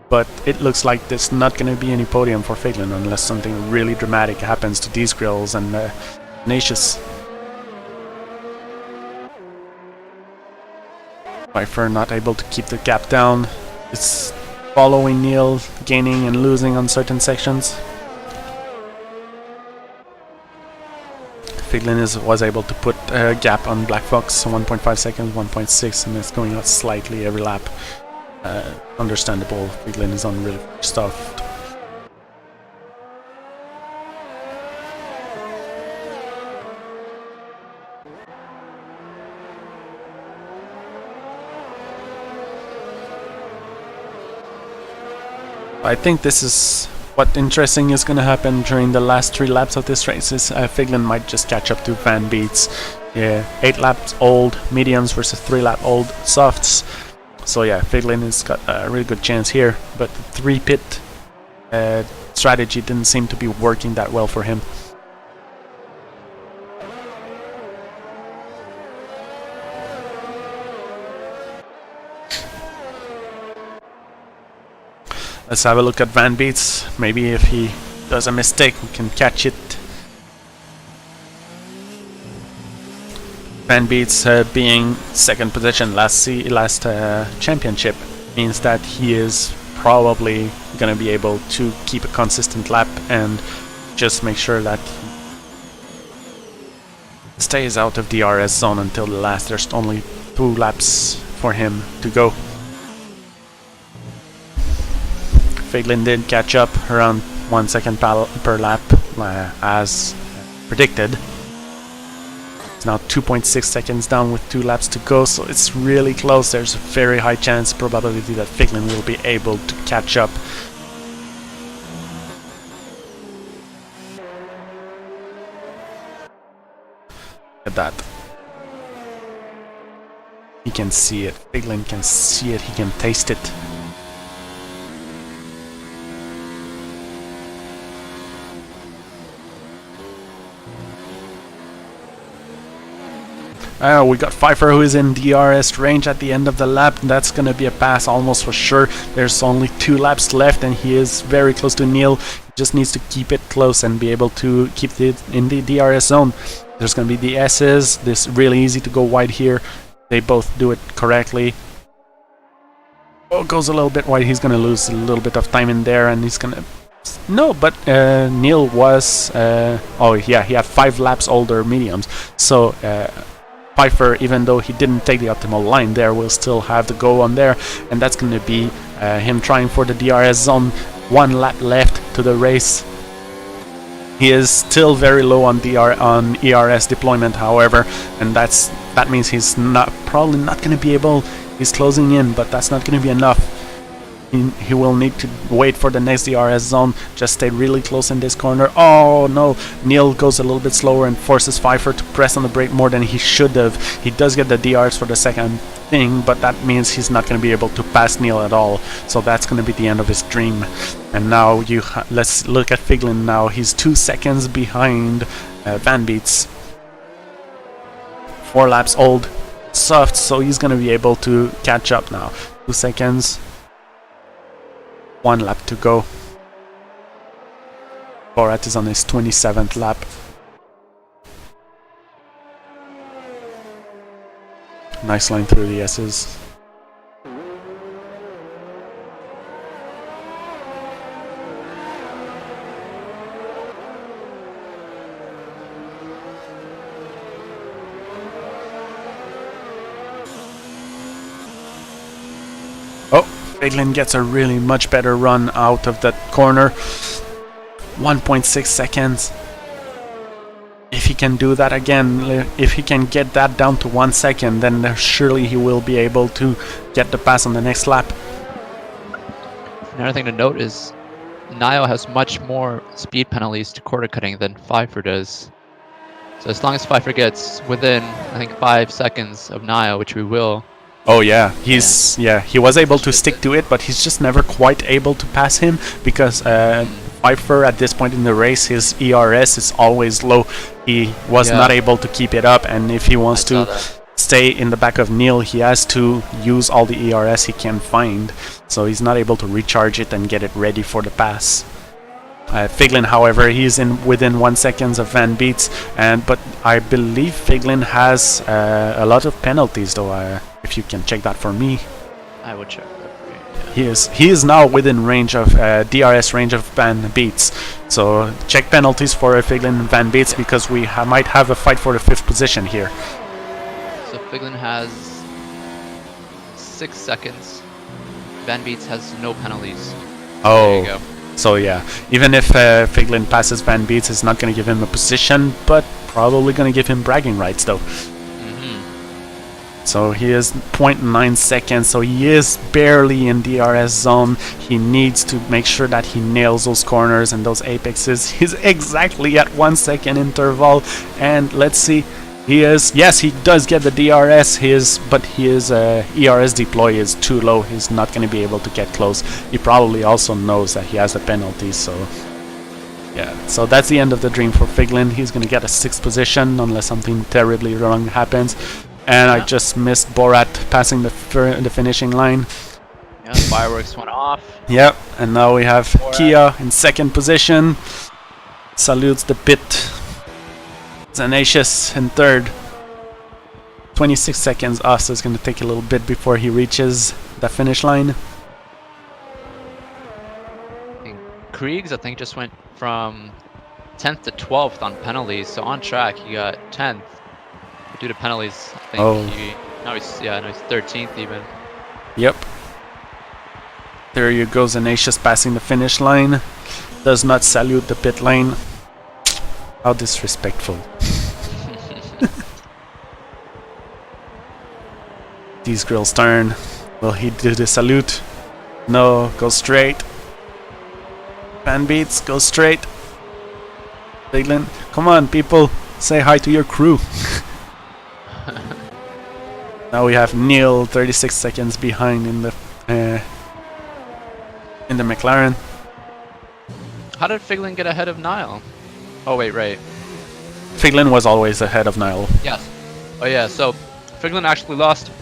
But it looks like there's not going to be any podium for Figlin unless something really dramatic happens to these grills and Ignatius. Pfeiffer not able to keep the gap down. It's following Neil, gaining and losing on certain sections. Figlin was able to put a gap on Black Fox, 1.5 seconds, 1.6, and it's going out slightly every lap. Understandable, Figlin is on really stuff. I think this is what interesting is going to happen during the last 3 laps of this race. Is Figlin might just catch up to Van Beets. Yeah, 8 laps old mediums versus 3 lap old softs. So yeah, Figlin has got a really good chance here, but the 3-pit strategy didn't seem to be working that well for him. Let's have a look at Van Beets. Maybe if he does a mistake, we can catch it. Van Beets being 2nd position last championship means that he is probably going to be able to keep a consistent lap and just make sure that he stays out of the RS zone until the last. There's only 2 laps for him to go. Figlin did catch up around 1 second per lap as predicted. It's now 2.6 seconds down with 2 laps to go, so it's really close. There's a very high chance probability that Figlin will be able to catch up. Look at that. He can see it. Figlin can see it. He can taste it. We got Pfeiffer, who is in DRS range at the end of the lap. That's going to be a pass almost for sure. There's only 2 laps left and he is very close to Neil. He just needs to keep it close and be able to keep it in the DRS zone. There's going to be the S's. This really easy to go wide here. They both do it correctly. Oh, goes a little bit wide. He's gonna lose a little bit of time in there, and he's gonna. No, but Neil was. Oh yeah, he had 5 laps older mediums. So Pfeiffer, even though he didn't take the optimal line there, will still have the go on there, and that's gonna be him trying for the DRS zone. 1 lap left to the race. He is still very low on ERS deployment, however, and that means he's probably not going to be able. He's closing in, but that's not going to be enough. He will need to wait for the next DRS zone. Just stay really close in this corner. Oh no! Neil goes a little bit slower and forces Pfeiffer to press on the brake more than he should have. He does get the DRS for the second thing, but that means he's not going to be able to pass Neil at all. So that's going to be the end of his dream. And now let's look at Figlin now. He's 2 seconds behind Van Beets. 4 laps old, soft, so he's going to be able to catch up now. 2 seconds. 1 lap to go. Borat is on his 27th lap. Nice line through the S's. Figlin gets a really much better run out of that corner. 1.6 seconds. If he can do that again, if he can get that down to 1 second, then surely he will be able to get the pass on the next lap. Another thing to note is Niall has much more speed penalties to quarter cutting than Pfeiffer does. So as long as Pfeiffer gets within, I think, 5 seconds of Niall, which we will. Oh yeah, he was able to stick to it, but he's just never quite able to pass him because Pfeiffer at this point in the race, his ERS is always low. He was not able to keep it up, and if he wants to stay in the back of Neil, he has to use all the ERS he can find. So he's not able to recharge it and get it ready for the pass. Figlin, however, he's within 1 second of Van Beets, but I believe Figlin has a lot of penalties, though. If you can check that for me, I would check that for you. Yeah. He is now within range of DRS range of Van Beets. So check penalties for Figlin and Van Beets because we might have a fight for the 5th position here. So Figlin has 6 seconds. Van Beets has no penalties. Oh. There you go. So yeah, even if Figlin passes Van Beets, it's not going to give him a position, but probably going to give him bragging rights though. So he is 0.9 seconds, so he is barely in DRS zone. He needs to make sure that he nails those corners and those apexes. He's exactly at 1 second interval, and let's see. Yes, he does get the DRS, but his ERS deploy is too low. He's not going to be able to get close. He probably also knows that he has a penalty, so yeah. So that's the end of the dream for Figlin. He's going to get a 6th position unless something terribly wrong happens. And I just missed Borat passing the finishing line. Yeah, fireworks went off. Yep, and now we have Kia in 2nd position. Salutes the pit. Zanatius in 3rd. 26 seconds off, so it's going to take a little bit before he reaches the finish line. Kriegs, I think, just went from 10th to 12th on penalties, so on track he got 10th. Due to penalties, I think now he's 13th even. Yep. There you go, Zanatius passing the finish line. Does not salute the pit lane. How disrespectful. These girls' turn. Will he do the salute? No, go straight. Van Beets, go straight. Figlin, come on, people, say hi to your crew. Now we have Neil 36 seconds behind in the McLaren. How did Figlin get ahead of Niall? Oh wait, right. Figlin was always ahead of Niall. Yes. Oh yeah, so Figlin actually lost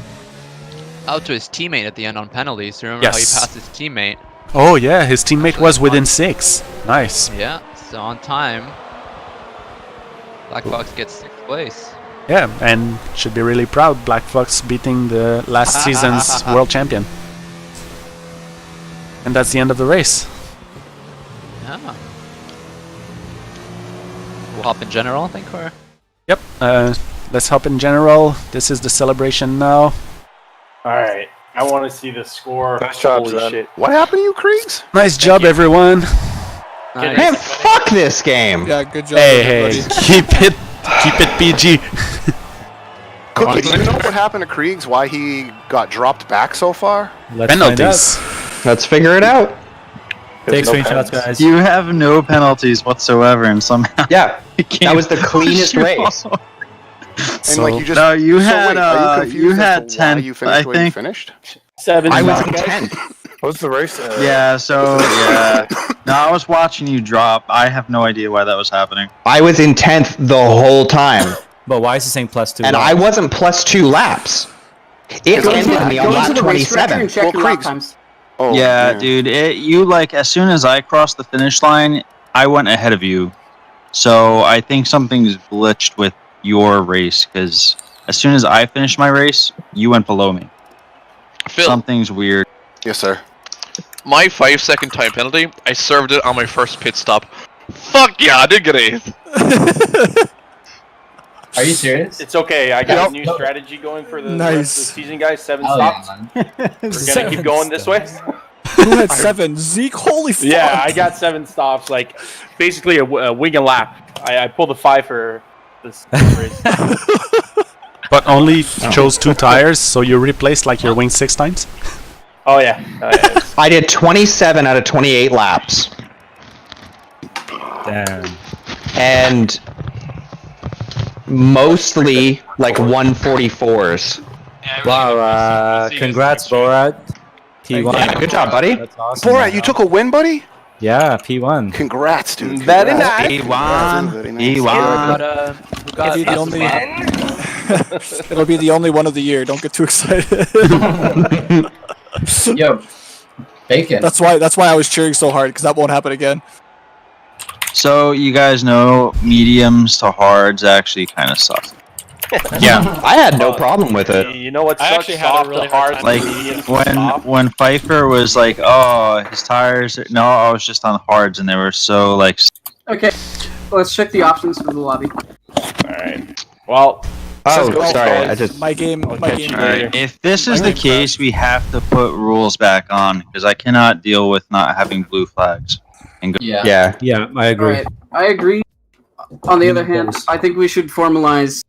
out to his teammate at the end on penalties. Remember how he passed his teammate? Oh yeah, his teammate was within 6. Nice. Yeah, so on time, Black Fox gets 6th place. Yeah, and should be really proud. Black Fox beating the last season's world champion. And that's the end of the race. Yeah. We'll hop in general, I think, or? Yep. Let's hop in general. This is the celebration now. Alright, I want to see the score. Nice job, Holy Zen. shit. What happened to you, Kriegs? Nice job, everyone. Nice. Man, fuck this game. Yeah, good job, Hey, everybody. keep it PG. Cookie, do you know what happened to Kriegs? Why he got dropped back so far? Let's find Penalties. out. Let's figure it out. Take no screenshots, pens. guys. You have no penalties whatsoever, and somehow Yeah, you that can't was the cleanest push race. you off. And like you just No, you so had wait, are you confused you as had to why 10th, you finished I the way you think. finished? 7 I was in guys. 10th. What's the race? Yeah, so yeah. No, I was watching you drop. I have no idea why that was happening. I was in 10th the whole time. But why is it saying +2? And I wasn't +2 laps. It ended me on lap 27. And check Well, your lap Kriegs- times. Oh, Yeah, dude. You like as soon as I crossed the finish line, I went ahead of you. So I think something's glitched with your race because as soon as I finished my race, you went below me. Phil, Something's weird. Yes, sir. my 5-second time penalty, I served it on my first pit stop. Fuck yeah, I did get 8th. Are you serious? It's okay. I got a new strategy going for the rest of the season, guys. 7 stops. We're gonna keep going this way. Who had 7? Zeke, holy fuck! Yeah, I got 7 stops. Like basically a wing and lap. I pulled a 5 for this race. But only chose 2 tires, so you replaced like your wing 6 times? Oh yeah. I did 27 out of 28 laps. Damn. And mostly like 144s. Wow, congrats, Borat. P1. Yeah, good job, buddy. That's awesome. Borat, you took a win, buddy? Yeah, P1. Congrats, dude. Very Congrats. nice. Very nice. It'll be the only. It'll be the only one of the year. Don't get too excited. Yo, Bacon. That's why I was cheering so hard because that won't happen again. So you guys know mediums to hards actually kind of suck. Yeah, I had no problem with it. You know what I sucks? actually had a Soft really to hard hard. Like mediums to soft. when Pfeiffer was like, "Oh, his tires." No, I was just on hards, and they were so like. Okay, let's check the options for the lobby. All right. Well. Oh, sorry. I just. My game. My catch game. you All right. If this is the case, we have to put rules back on because I cannot deal with not having blue flags. And go- Yeah. Yeah. Yeah, I agree. Alright, I agree. On the other hand, I think we should formalize.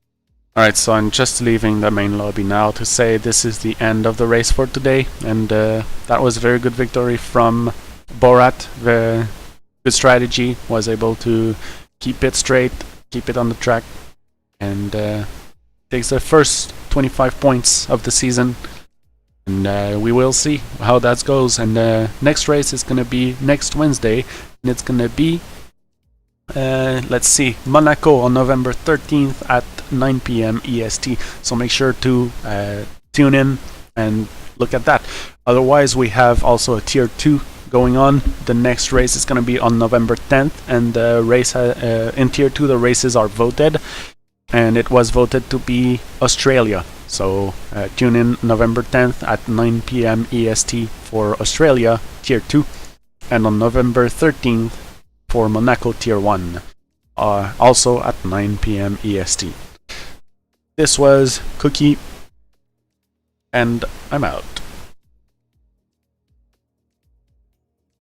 Alright, so I'm just leaving the main lobby now to say this is the end of the race for today, and that was a very good victory from Borat. The good strategy, was able to keep it straight, keep it on the track, and takes the first 25 points of the season. And we will see how that goes. And next race is gonna be next Wednesday, and it's gonna be let's see, Monaco on November 13th at 9 p.m. EST. So make sure to tune in and look at that. Otherwise, we have also a tier 2 going on. The next race is going to be on November 10th, and the race in tier 2 the races are voted, and it was voted to be Australia. So tune in November 10th at 9 p.m. EST for Australia tier 2, and on November 13th for Monaco tier 1, also at 9 p.m. EST. This was Cookie, and I'm out.